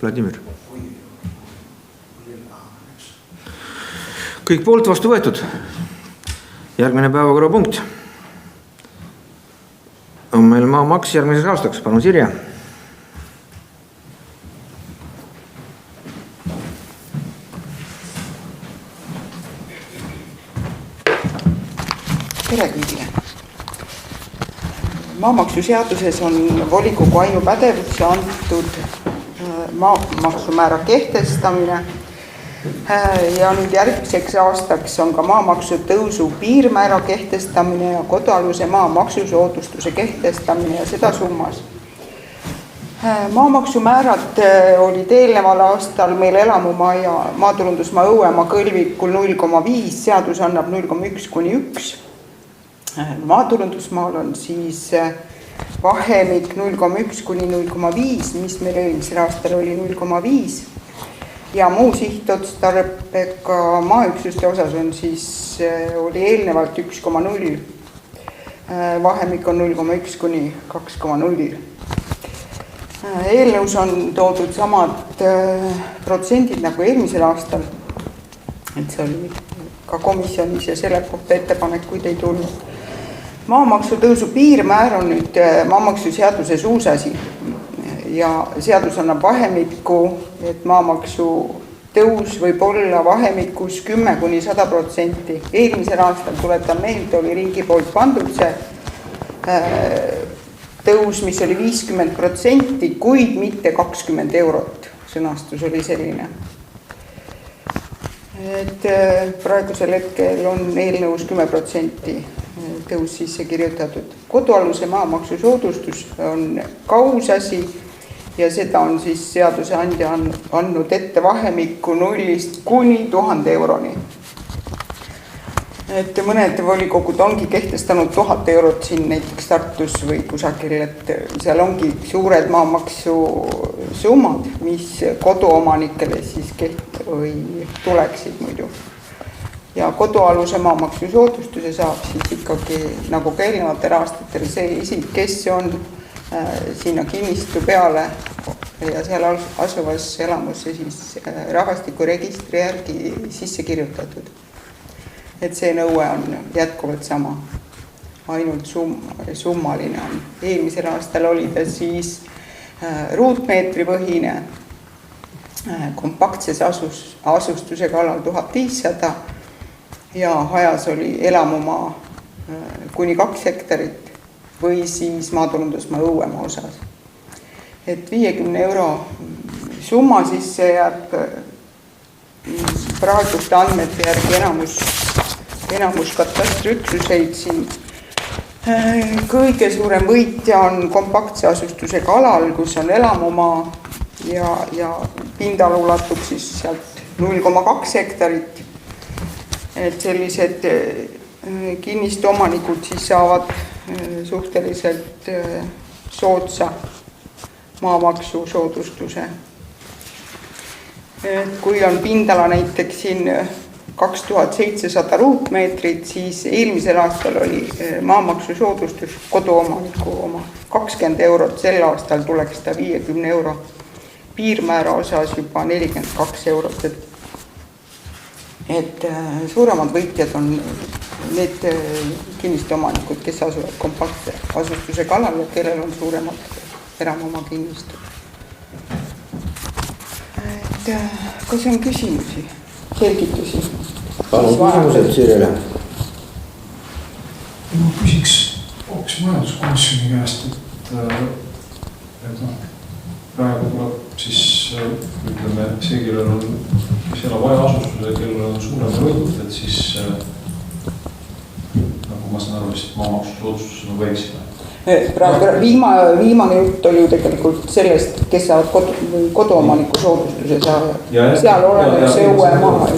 Vladimir. Kõik poolt vastu võetud. Järgmine päevakorrapunkt on meil maamaks järgmiseks aastaks. Palun Sirje. Tere kõigile. Maamaksuseaduses on volikogu ainupädevusse antud maamaksumäära kehtestamine ja nüüd järgmiseks aastaks on ka maamaksu tõusu piirmäära kehtestamine ja kodualuse maa maksusoodustuse kehtestamine ja seda summas. Maamaksumäärad olid eelneval aastal meil elamumaa ja maatulundusmaa õuemaa kõlvikul 0,5, seadus annab 0,1 kuni 1. Maatulundusmaal on siis vahemik 0,1 kuni 0,5, mis meil eelmisel aastal oli 0,5 ja muu sihtotstarbega maaüksuste osas on siis, oli eelnevalt 1,0. Vahemik on 0,1 kuni 2,0. Eelnõus on toodud samad protsendid nagu eelmisel aastal, et see oli ka komisjonis ja selle kohta ettepanekuid ei tulnud. Maamaksu tõusu piirmäär on nüüd maamaksuseaduses uus asi ja seadus annab vahemikku, et maamaksu tõus võib olla vahemikus 10 kuni 100%. Eelmisel aastal, tuletan meelde, oli riigi poolt pandud see tõus, mis oli 50%, kuid mitte 20 eurot. Sõnastus oli selline. Et praegusel hetkel on eelnõus 10% tõus sisse kirjutatud. Kodualuse maamaksu soodustus on kausasi ja seda on siis seaduseandja andnud ette vahemikku 0 kuni 1000 euroni. Et mõned volikogud ongi kehtestanud 1000 eurot siin näiteks Tartus või kusagil, et seal ongi suured maamaksu summad, mis koduomanikele siis tuleksid muidu. Ja kodualuse maamaksu soodustuse saab siis ikkagi nagu ka eelnevatel aastatel see isik, kes on sinna kinnistu peale ja seal asuvas elamusse siis rahvastikuregistri järgi sisse kirjutatud. Et see nõue on jätkuvalt sama, ainult summaline on. Eelmisel aastal oli ta siis ruutmeetri põhine, kompaktses asustusega alal 1500 ja hajas oli elamumaa kuni 2 hektarit või siis maatulundusmaa õuemaa osas. Et 50 euro summa siis see jääb praeguste andmete järgi enamus katastriüksuseid siin. Kõige suurem võitja on kompaktse asustusega alal, kus on elamumaa ja pindala ulatub siis sealt 0,2 hektarit. Et sellised kinnistu omanikud siis saavad suhteliselt soodsa maamaksu soodustuse. Kui on pindala näiteks siin 2700 ruutmeetrit, siis eelmisel aastal oli maamaksu soodustus koduomaniku oma 20 eurot, sel aastal tuleks ta 50 euro piirmäära osas juba 42 eurot. Et suuremad võitjad on need kinnistuomanikud, kes asuvad kompaktse asustuse kalal ja kellel on suuremad eramumaa kinnistud. Kas on küsimusi, selgitusi? Palun küsimused Siirele. Ma küsiks hoopis majanduskomisjoni käest, et praegu tuleb siis ütleme see, kellel on, kes elab hajaasustuse, kellel on suurem võit, et siis nagu ma saan aru, lihtsalt maamaksu soodustus on väiksem. Praegu viimane jutt oli ju tegelikult sellest, kes saavad koduomaniku soodustuse saada. Seal oleneb see uue maa,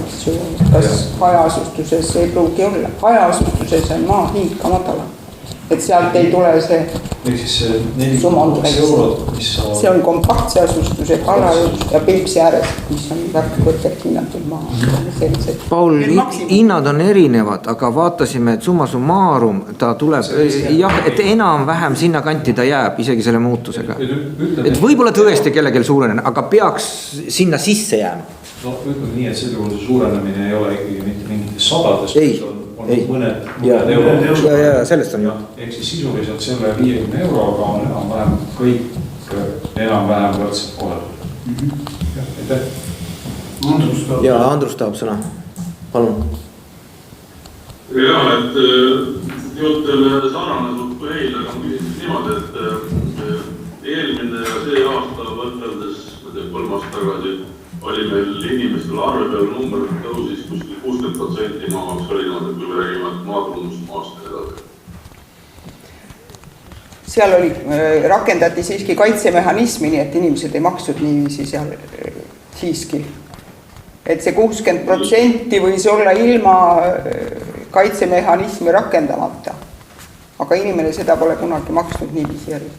kas hajaasustuses ei pruugi olla. Hajaasustuses on maa hind ka madala. Et sealt ei tule see eurot, mis saavad... See on kompaktse asustuse kalal ja Peipsi ääres, mis on väga kõrgelt hinnatud maa. Paul, hinnad on erinevad, aga vaatasime, et summa summarum ta tuleb, jah, et enam-vähem sinna kanti ta jääb isegi selle muutusega. Et võib-olla tõesti kellegel suurenen, aga peaks sinna sisse jääma. No ütleme nii, et selle juurde suurenemine ei ole ikkagi mitte mingites sadades. Ei. Mõned eurod. Ja sellest on. Ehk siis sisuliselt selle 50 euroga on enam-vähem kõik enam-vähem võrdselt koheldud. Aitäh. Ja Andrus tahab sõna. Palun. Ja, et juttele sarnasub eile, aga ma küsisin niimoodi, et eelmine ja see aasta võtteldes 3 aastat tagasi oli meil inimestel arve peal number tõusis kuskil 60% maamaks erinevad, kui me räägime maatulundusmaast edasi. Seal oli, rakendati siiski kaitsemehhanismi, nii et inimesed ei maksud niiviisi seal siiski. Et see 60% võis olla ilma kaitsemehhanismi rakendamata. Aga inimene seda pole kunagi maksnud niiviisi järgi.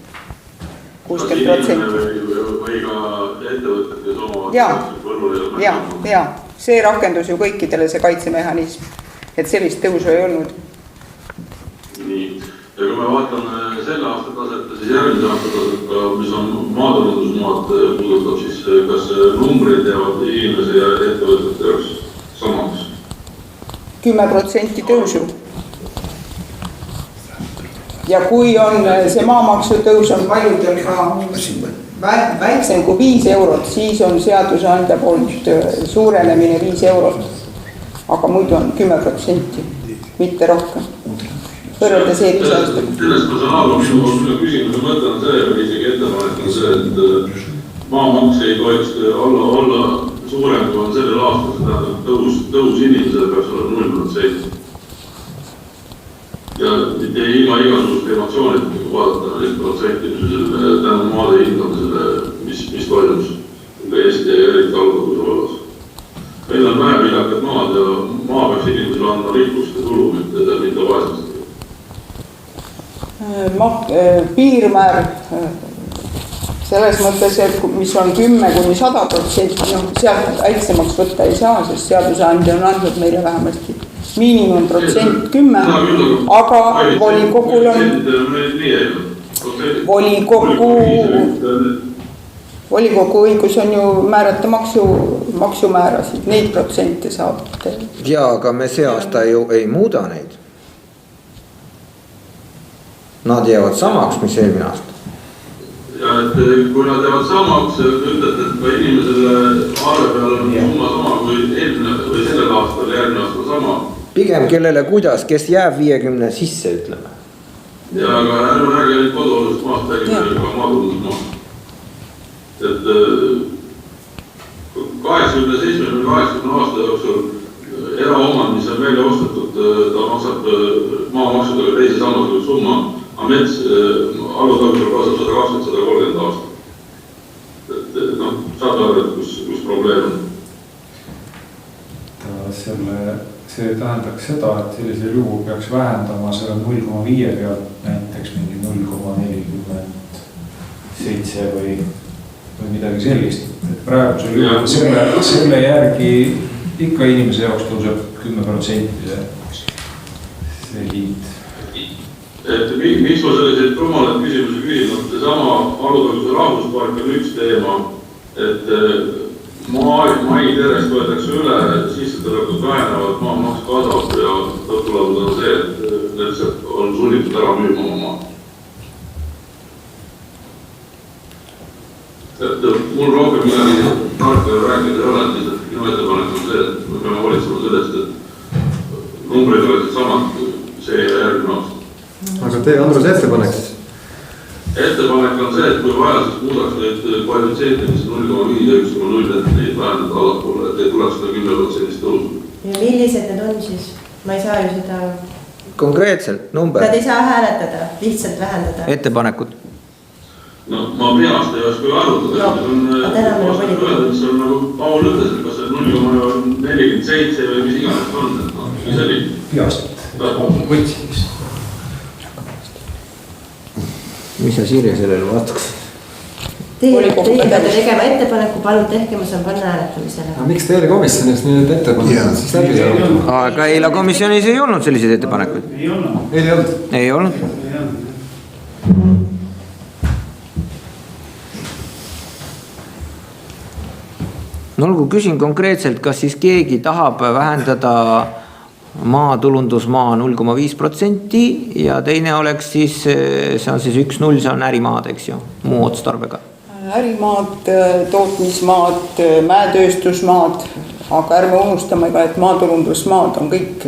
60%. Või ka ettevõtted, kes omavad ja, see rakendus ju kõikidele see kaitsemehhanism, et sellist tõusu ei olnud. Nii, ja kui me vaatame selle aasta taset, siis järgmise aasta taset, mis on maatulundusmaad puudutab, siis kas numbrid jäävad inimese ja ettevõtete jaoks samaks? 10% tõusu. Ja kui on see maamaksu tõus on paljudel ka väiksem kui 5 eurot, siis on seadusandja poolt suurenemine 5 eurot. Aga muidu on 10%, mitte rohkem. Võrreldes eelmise aastaga. Sellest ma saan aru, minu küsimuse mõte on see, või isegi ettepanek on see, et maamaks ei tohiks olla suurem, kui on sellel aastal, see tähendab tõus inimesele peaks olla 0%. Ja ilma igasugust emotsioonid vaadata neid protsenti, tänu maade hindamisele, mis piirmäär selles mõttes, et mis on 10–100%, noh, sealt väiksemaks võtta ei saa, sest seadusandja on andnud meile vähemasti miinimumprotsent 10, aga volikogul on volikogu õigus on ju määrata maksumäärasid, neid protsente saab. Jaa, aga me see aasta ju ei muuda neid. Nad jäävad samaks, mis eelmine aasta. Ja et kui nad jäävad samaks, ütlete, et ka inimesele arve peal on summa sama kui eelmine või sellel aastal, järgmine aasta sama. Pigem kellele kuidas, kes jääb 50 sisse, ütleme. Ja aga ärme räägi ainult koduolusest maast, räägime ka maatulundust maast. Et 80–70–80 aasta jooksul eraomand, mis on välja ostetud, ta maksab maamaksudega teise samasuguse summa, aga mets allutagusel kasvab 120–130 aastat. Et noh, saab aru, et kus probleem on. See tähendaks seda, et sellisel juhul peaks vähendama selle 0,5 pealt näiteks mingi 0,47 või midagi sellist. Et praegusel juhul selle järgi ikka inimese jaoks tõuseb 10% see hind. Et miks ma selliseid rumalad küsimusi küsin, seesama Alutaguse rahvuspark on üks teema, et maid järjest võetakse üle, sissetulekud vähenevad, maamaks kasvab ja lõpptulemus on see, et need on sunnitud ära müüma oma maad. Et mul rohkem midagi tarka rääkida ei ole, lihtsalt minu ettepanek on see, et me peame valitsema sellest, et numbrid oleksid samad see ja järgmine aasta. Aga tee Andrus ettepanek siis? Ettepanek on see, et kui vaja, siis muudaks neid koefitsiente, mis 0,5 ja 1,0, et neid vähendada allapoole, et ei tuleks seda 10% tõusu. Ja millised need on siis? Ma ei saa ju seda... Konkreetselt number. Nad ei saa hääletada, lihtsalt vähendada. Ettepanekud. No ma peast ei oska arutada. No, aga enam on volikogu. See on nagu Paul ütles, et kas see 0,47 või mis iganes on. Mis oli? Peast. Võtsimist. Mis sa Sirje sellele vastaks? Teie peate tegema ettepaneku, palun tehke, ma saan panna hääletamisele. Aga miks teile komisjonis need ettepanekud siis läbi ei olnud? Aga eile komisjonis ei olnud selliseid ettepanekuid. Ei olnud? Ei olnud. No olgu, küsin konkreetselt, kas siis keegi tahab vähendada maatulundusmaa 0,5% ja teine oleks siis, see on siis 1,0, see on ärimaad, eks ju, muu otstarbega. Ärimaad, tootmismaad, mäetööstusmaad, aga ärme unustame ka, et maatulundusmaad on kõik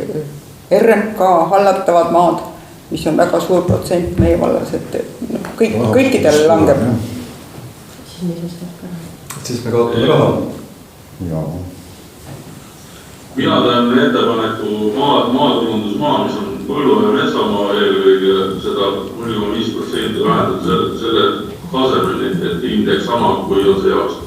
RMK hallatavad maad, mis on väga suur protsent meie vallas, et kõikidele langeb. Siis me kaotame raha. Mina teen ettepaneku maatulundusmaa, mis on põllu- ja metsamaa eelkõige seda 0,5% vähendada selle tasemeni, et indeks sama, kui on see aasta.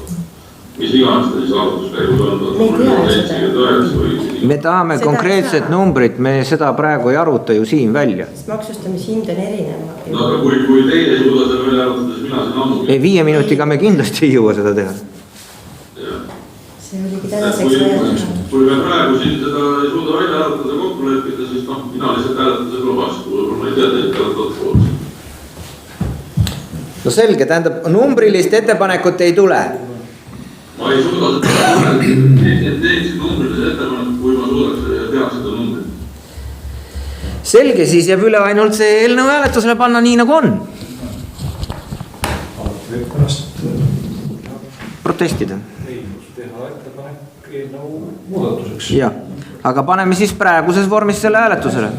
Mis iganes ta siis arvutuskäigus on, 0,79 või... Me tahame konkreetset numbrit, me seda praegu ei aruta ju siin välja. Maksustamishind on erinev. No aga kui teie ei suuda selle välja arvutada, siis mina siin ammu... Ei, 5 minutiga me kindlasti ei jõua seda teha. See oligi tänaseks väärtusega. Kui me praegu siin seda ei suuda välja arvutada kokku leppida, siis mina lihtsalt hääletada selle vastu, võib-olla ma ei tea, teid hääletada poolt. No selge, tähendab, numbrilist ettepanekut ei tule. Ma ei suuda seda teeksid numbrilise ettepanek, kui ma suudaks teha seda numbrit. Selge, siis jääb üle ainult see eelnõu hääletusele panna nii nagu on. Protestida. Teha ettepanek eelnõu muudatuseks. Jah, aga paneme siis praeguses vormis selle hääletusele.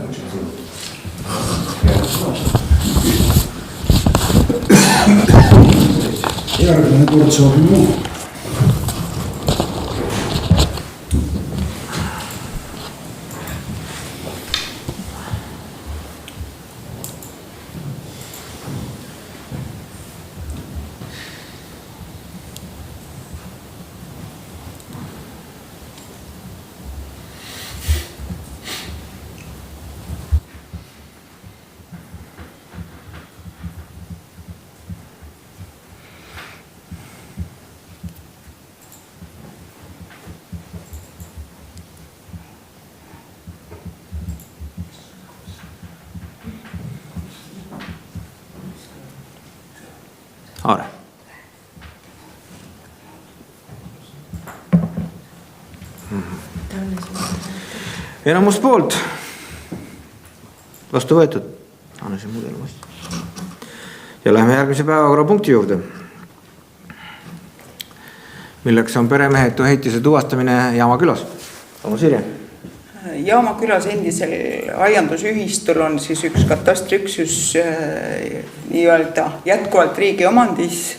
Järgmine kord saab muu. Aare. Enamus poolt. Vastu võetud. Anna see mudel vastu. Ja läheme järgmise päevakorrapunkti juurde, milleks on peremehetu ehitise tuvastamine Jaamakülas. Palun Sirje. Jaamakülas endisel aiandusühistul on siis üks katastriüksus nii-öelda jätkuvalt riigi omandis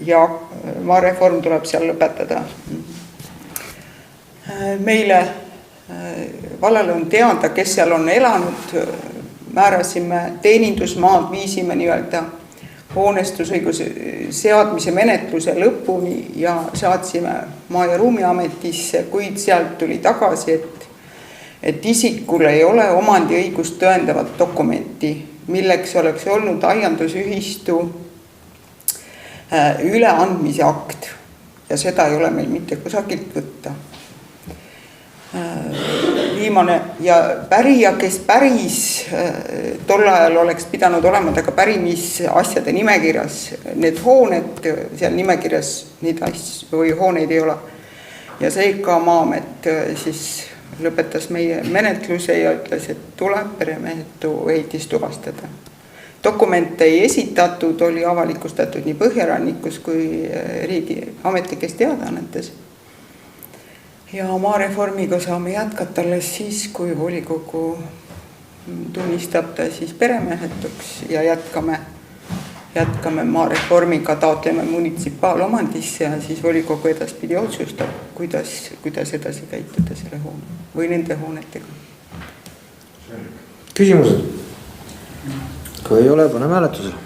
ja maareform tuleb seal lõpetada. Meile vallale on teada, kes seal on elanud, määrasime teenindusmaad, viisime nii-öelda hoonestusõiguse seadmise menetluse lõpuni ja saatsime Maa- ja Ruumiametisse, kuid sealt tuli tagasi, et isikul ei ole omandiõigust tõendavat dokumenti, milleks oleks olnud aiandusühistu üleandmise akt ja seda ei ole meil mitte kusagilt võtta. Viimane ja pärija, kes päris tol ajal oleks pidanud olema taga pärimisasjade nimekirjas, need hooned seal nimekirjas, neid asju või hooneid ei ole. Ja seega Maa-amet siis lõpetas meie menetluse ja ütles, et tuleb peremehetu ehitis tuvastada. Dokumente ei esitatud, oli avalikustatud nii Põhjarannikus kui riigi ametlikes teadaannetes. Ja maareformiga saame jätkata alles siis, kui volikogu tunnistab ta siis peremehetuks ja jätkame maareformiga, taotleme munitsipaalomandisse ja siis volikogu edaspidi otsustab, kuidas edasi käituda selle hoone või nende hoonetega. Küsimused? Kui ei ole, paneme hääletusele.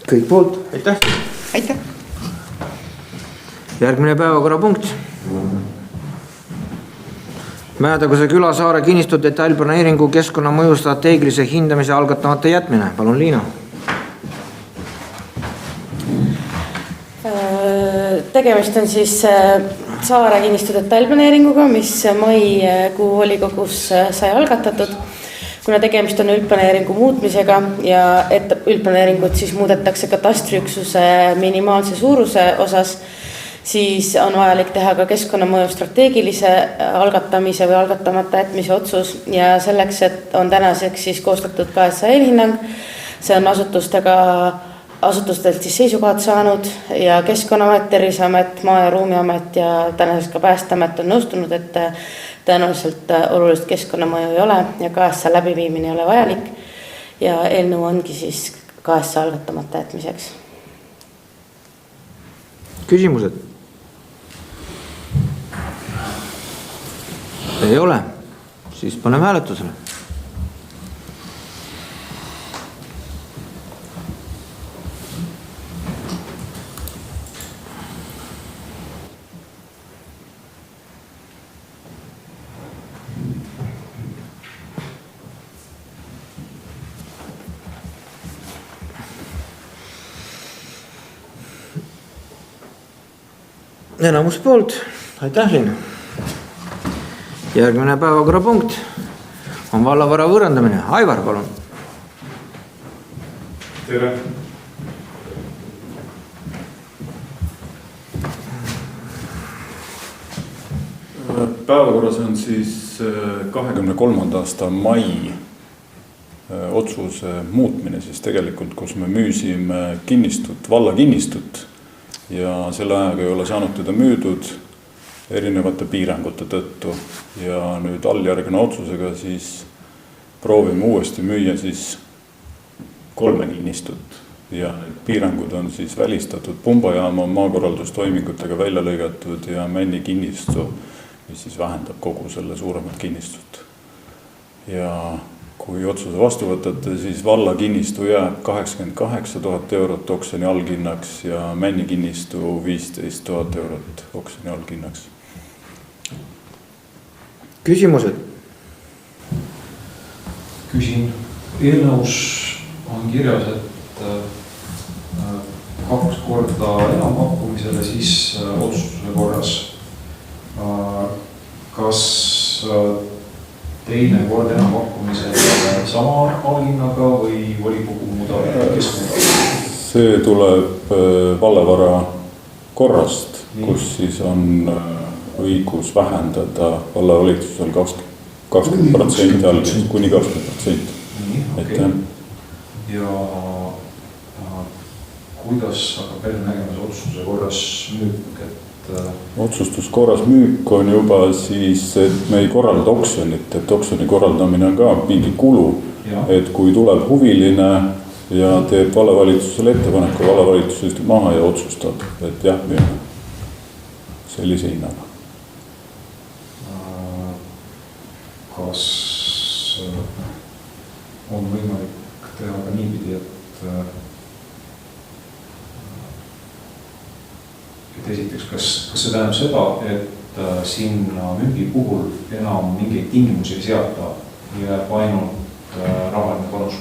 Kõik poolt, aitäh. Aitäh. Järgmine päevakorrapunkt. Mäetaguse külasaare kinnistu detailplaneeringu keskkonnamõju strateegilise hindamise algatamata jätmine. Palun Liina. Tegemist on siis saare kinnistu detailplaneeringuga, mis maikuu volikogus sai algatatud. Kuna tegemist on üldplaneeringu muutmisega ja et üldplaneeringut siis muudetakse katastriüksuse minimaalse suuruse osas, siis on vajalik teha ka keskkonnamõju strateegilise algatamise või algatamata jätmise otsus ja selleks, et on tänaseks siis koostatud KSA eelhinnang, see on asutustelt siis seisukohad saanud ja Keskkonnaamet, Terviseamet, Maa- ja Ruumiamet ja tänaseks ka Päästeamet on nõustunud, et tõenäoliselt olulist keskkonnamõju ei ole ja KSA läbiviimine ei ole vajalik ja eelnõu ongi siis KSA algatamata jätmiseks. Küsimused? Ei ole, siis paneme hääletusele. Enamus poolt, aitäh Liina. Järgmine päevakorrapunkt on vallavara võõrandamine. Aivar, palun. Tere. Päevakorras on siis 23. aasta mai otsuse muutmine siis tegelikult, kus me müüsime kinnistut, valla kinnistut ja selle ajaga ei ole saanud teda müüdud erinevate piirangute tõttu ja nüüd alljärgna otsusega siis proovime uuesti müüa siis 3 kinnistut ja need piirangud on siis välistatud, pumbajaama on maakorraldustoimingutega välja lõigatud ja Männi kinnistu, mis siis vähendab kogu selle suuremat kinnistut. Ja kui otsuse vastu võtate, siis valla kinnistu jääb 88 000 eurot oksjoni allhinnaks ja Männi kinnistu 15 000 eurot oksjoni allhinnaks. Küsimused? Küsin, eelnõus on kirjas, et 2 korda korda enampakkumisele, siis otsustuse korras. Kas teine kord enampakkumisele sama alhinnaga või volikogu muudab keskkonda? See tuleb vallavara korrast, kus siis on õigus vähendada vallavalitsusel 20% algis, kuni 20%. Okay. Ja kuidas hakkab välja nägemas otsustuse korras müük? Otsustuskorras müük on juba siis, et me ei korralda oksjonit, et oksjoni korraldamine on ka mingi kulu, et kui tuleb huviline ja teeb vallavalitsusele ettepaneku, vallavalitsus istub maha ja otsustab, et jah, müüme sellise hinnaga. Kas on võimalik teha ka niipidi, et esiteks, kas see tähendab seda, et sinna müügi puhul enam mingeid tingimusi ei seata ja jääb ainult rahaline panus?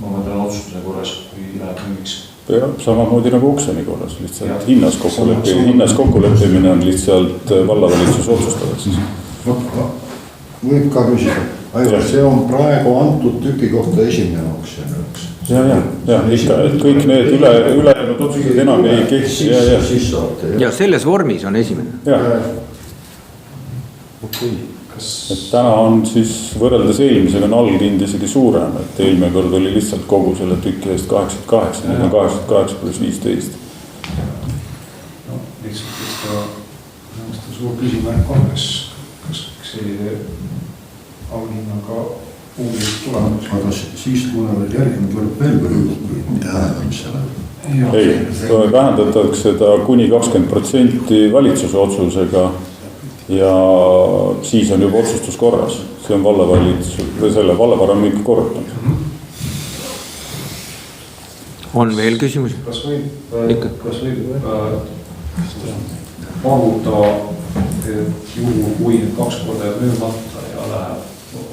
Ma mõtlen otsustuse korras, kui läheb müügiks. Ja, samamoodi nagu oksjoni korras, lihtsalt hinnas kokkuleppimine on lihtsalt vallavalitsus otsustavat siis. Võib ka küsida, aga see on praegu antud tüki kohta esimene oksjon. Ja, ikka, et kõik need ülejäänud otsused enam ei kehti. Ja selles vormis on esimene. Et täna on siis võrreldes eelmisega on alghind isegi suurem, et eelmine kord oli lihtsalt kogu selle tüki eest 88, nüüd on 88 pluss 15. No, lihtsalt suur küsimärk on, kas selline alghinnaga uudis tulemus. Aga siis tulevad järgmine tuleb veel vähendamisele. Ei, vähendatakse seda kuni 20% valitsuse otsusega ja siis on juba otsustuskorras. See on vallavalitsus või selle vallavara müük korrutanud. On veel küsimusi? Kas võib paluda, et juhu kui nüüd 2 korda müümata ja läheb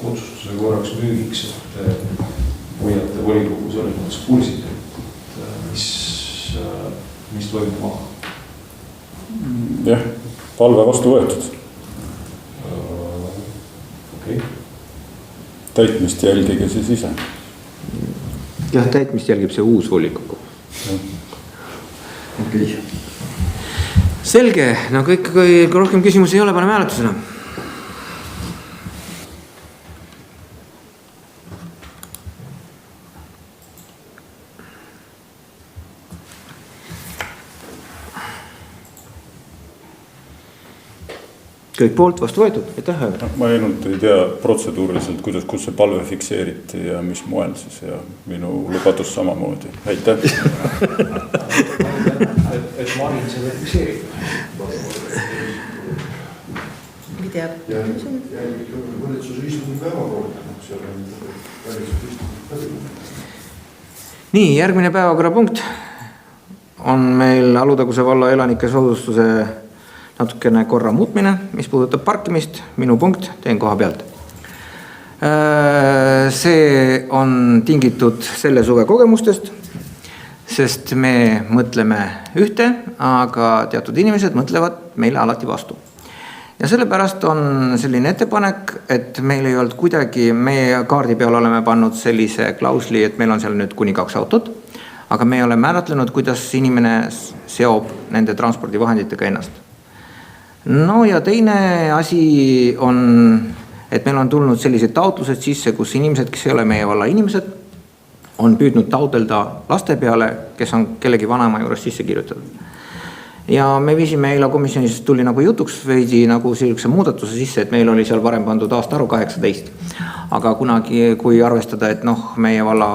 otsustuse korraks müügiks, et hoiate volikogu selles mõttes kursid, mis toimub maha? Jah, palve vastu võetud. Okay. Täitmist jälgige siis ise. Jah, täitmist jälgib see uus volikogu. Okay. Selge, no kõik, kui rohkem küsimusi ei ole, paneme hääletusena. Kõik poolt vastu võetud, aitäh. Ma ainult ei tea protseduuriliselt, kus see palve fikseeriti ja mis moel siis ja minu lubadus samamoodi. Aitäh. Et Marin selle fikseerib. Video. Valitsuse istungi päevakorda. Nii, järgmine päevakorrapunkt on meil Alutaguse valla elanike soodustuse natukene korra muutmine, mis puudutab parkimist, minu punkt, teen koha pealt. See on tingitud selle suve kogemustest, sest me mõtleme ühte, aga teatud inimesed mõtlevad meile alati vastu. Ja sellepärast on selline ettepanek, et meil ei olnud kuidagi, meie kaardi peal oleme pannud sellise klausli, et meil on seal nüüd kuni 2 autot, aga me ei ole määratlenud, kuidas inimene seob nende transpordivahenditega ennast. No ja teine asi on, et meil on tulnud sellised taotlused sisse, kus inimesed, kes ei ole meie valla inimesed, on püüdnud taotelda laste peale, kes on kellegi vanema juures sisse kirjutatud. Ja me viisime eile komisjonis tuli nagu jutuks veidi nagu sellise muudatuse sisse, et meil oli seal varem pandud aastaarv 18. Aga kunagi, kui arvestada, et meie valla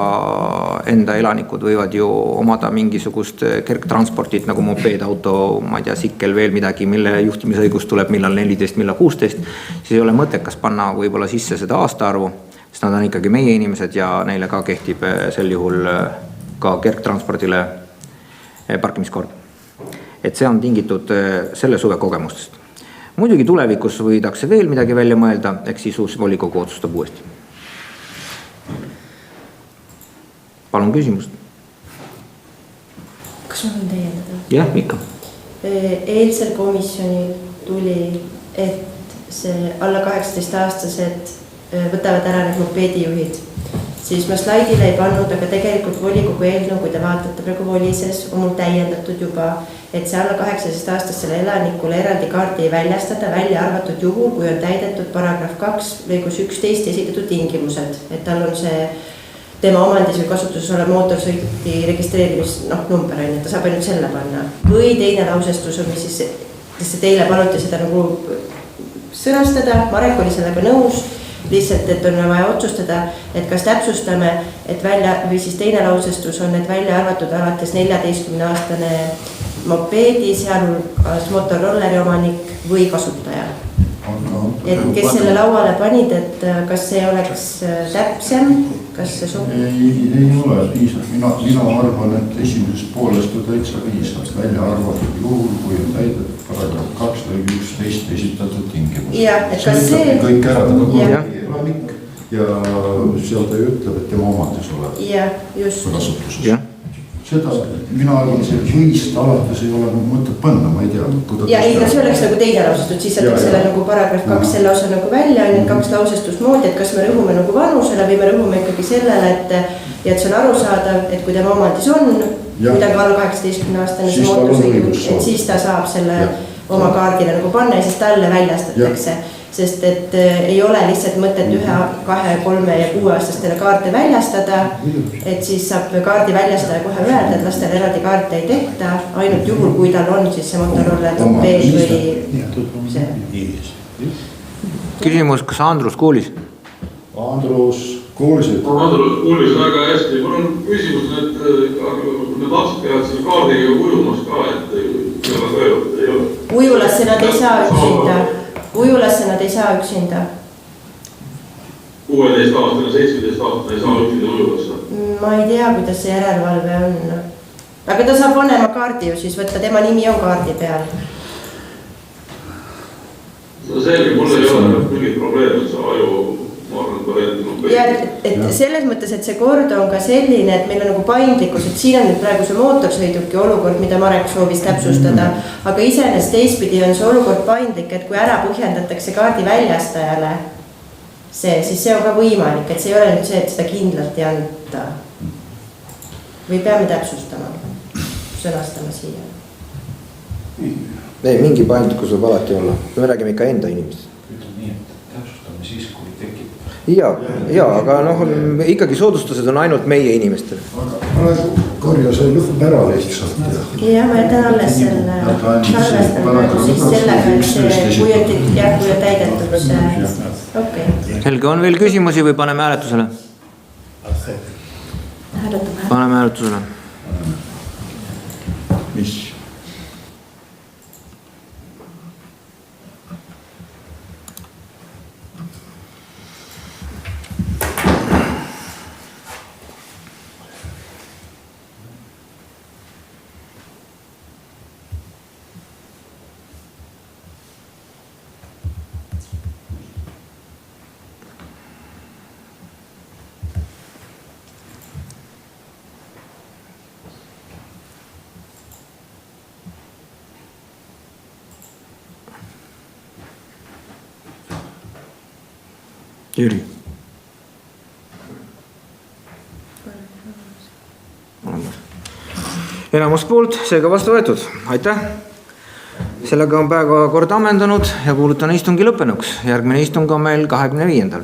enda elanikud võivad ju omada mingisugust kergtransportit nagu mopeedauto, ma ei tea, sikkel veel midagi, mille juhtimisõigus tuleb millal 14, millal 16, siis ei ole mõttekas panna võib-olla sisse seda aastaarvu, sest nad on ikkagi meie inimesed ja neile ka kehtib sel juhul ka kergtranspordile parkimiskord. Et see on tingitud selle suve kogemustest. Muidugi tulevikus võidakse veel midagi välja mõelda, eks siis uus volikogu otsustab uuesti. Palun küsimust. Kas Saan täiendada. jah, ikka. Eilsel komisjonil tuli, et see alla 18-aastased võtavad ära need mopeedijuhid. Siis ma slaidile ei pannud, aga tegelikult volikogu eelnõu, kui te vaatate praegu volises, on mul täiendatud juba, et see alla 18-aastasele elanikule eraldi kaarti ei väljastada, välja arvatud juhul, kui on täidetud paragrahv 2 lõigus 11 esitatud tingimused, et tal on see tema omandis või kasutuses olev mootorsõiduki registreerimisnumber on, et ta saab ainult selle panna. Või teine lausestus on, mis siis teile paluti seda nagu sõnastada, Marek oli sellega nõus, lihtsalt, et on vaja otsustada, et kas täpsustame, et välja, või siis teine lausestus on, et välja arvatud alates 14-aastane mopeedi, sealhulgas motorrolleri omanik või kasutaja. Et kes selle lauale panid, et kas see oleks täpsem, kas see sobib? Ei ole piisab, mina arvan, et esimesest poolest on täitsa piisab, välja arvatud juhul, kui on täidetud paragrahv 2 või 11 esitatud tingimus. See kõik ära, ta on elanik ja seal ta ütleb, et tema omandis olev kasutuses. Seda mina arvan, see võist alates ei ole mõtet panna, ma ei tea. Ja ei, see oleks nagu teine lausestus, siis saadaks selle nagu paragrahv 2 selle osa nagu välja, on need 2 lausestust moodi, et kas me rõhume nagu vanusele või me rõhume ikkagi sellele, et see on arusaadav, et kui tema omandis on, kui ta on alla 18-aastane, see mootorsõiduk, et siis ta saab selle oma kaardile nagu panna ja siis talle väljastatakse. Sest et ei ole lihtsalt mõtet 1, 2, 3 ja 6-aastastele kaarte väljastada, et siis saab kaardi väljastaja kohe öelda, et lastel eraldi kaarte ei tehta, ainult juhul, kui tal on siis see motorroller mopeed või see. Küsimus, kas Andrus kuulis? Andrus kuulis väga hästi. Mul on küsimus, et need lapsed peavad selle kaardiga ujumas ka, et ei ole. Ujulasse nad ei saa üksinda. Ujulasse nad ei saa üksinda. 16-aastane, 17-aastane ei saa üksinda ujulasse. Ma ei tea, kuidas see järelevalve on. Aga ta saab vanema kaardi ju siis võtta, tema nimi on kaardi peal. Selge, mul ei ole mingit probleemi, et sa aju ja et selles mõttes, et see kord on ka selline, et meil on nagu paindlikkus, et siin on nüüd praegu see mootorsõiduki olukord, mida Marek soovis täpsustada, aga iseenesest teistpidi on see olukord paindlik, et kui ära põhjendatakse kaardi väljastajale see, siis see on ka võimalik, et see ei ole nüüd see, et seda kindlalt ei anta. Või peame täpsustama, sõnastama siia? Ei, mingi paindlikkus võib alati olla, me räägime ikka enda inimestest. Ütleme nii, et täpsustame siis, kui tekib. Ja, aga ikkagi soodustused on ainult meie inimestele. Praegu korja see lõhub ära lihtsalt. Ja ma jätan alles selle sarvestada siis sellega, et see kui on täidetud see. Okay. Helge, on veel küsimusi või paneme hääletusele? Paneme hääletusele. Mis? Jüri. Enamus poolt, seega vastu võetud. Aitäh. Sellega on päevakord ammendunud ja kuulutan istungi lõppenuks. Järgmine istung on meil 25.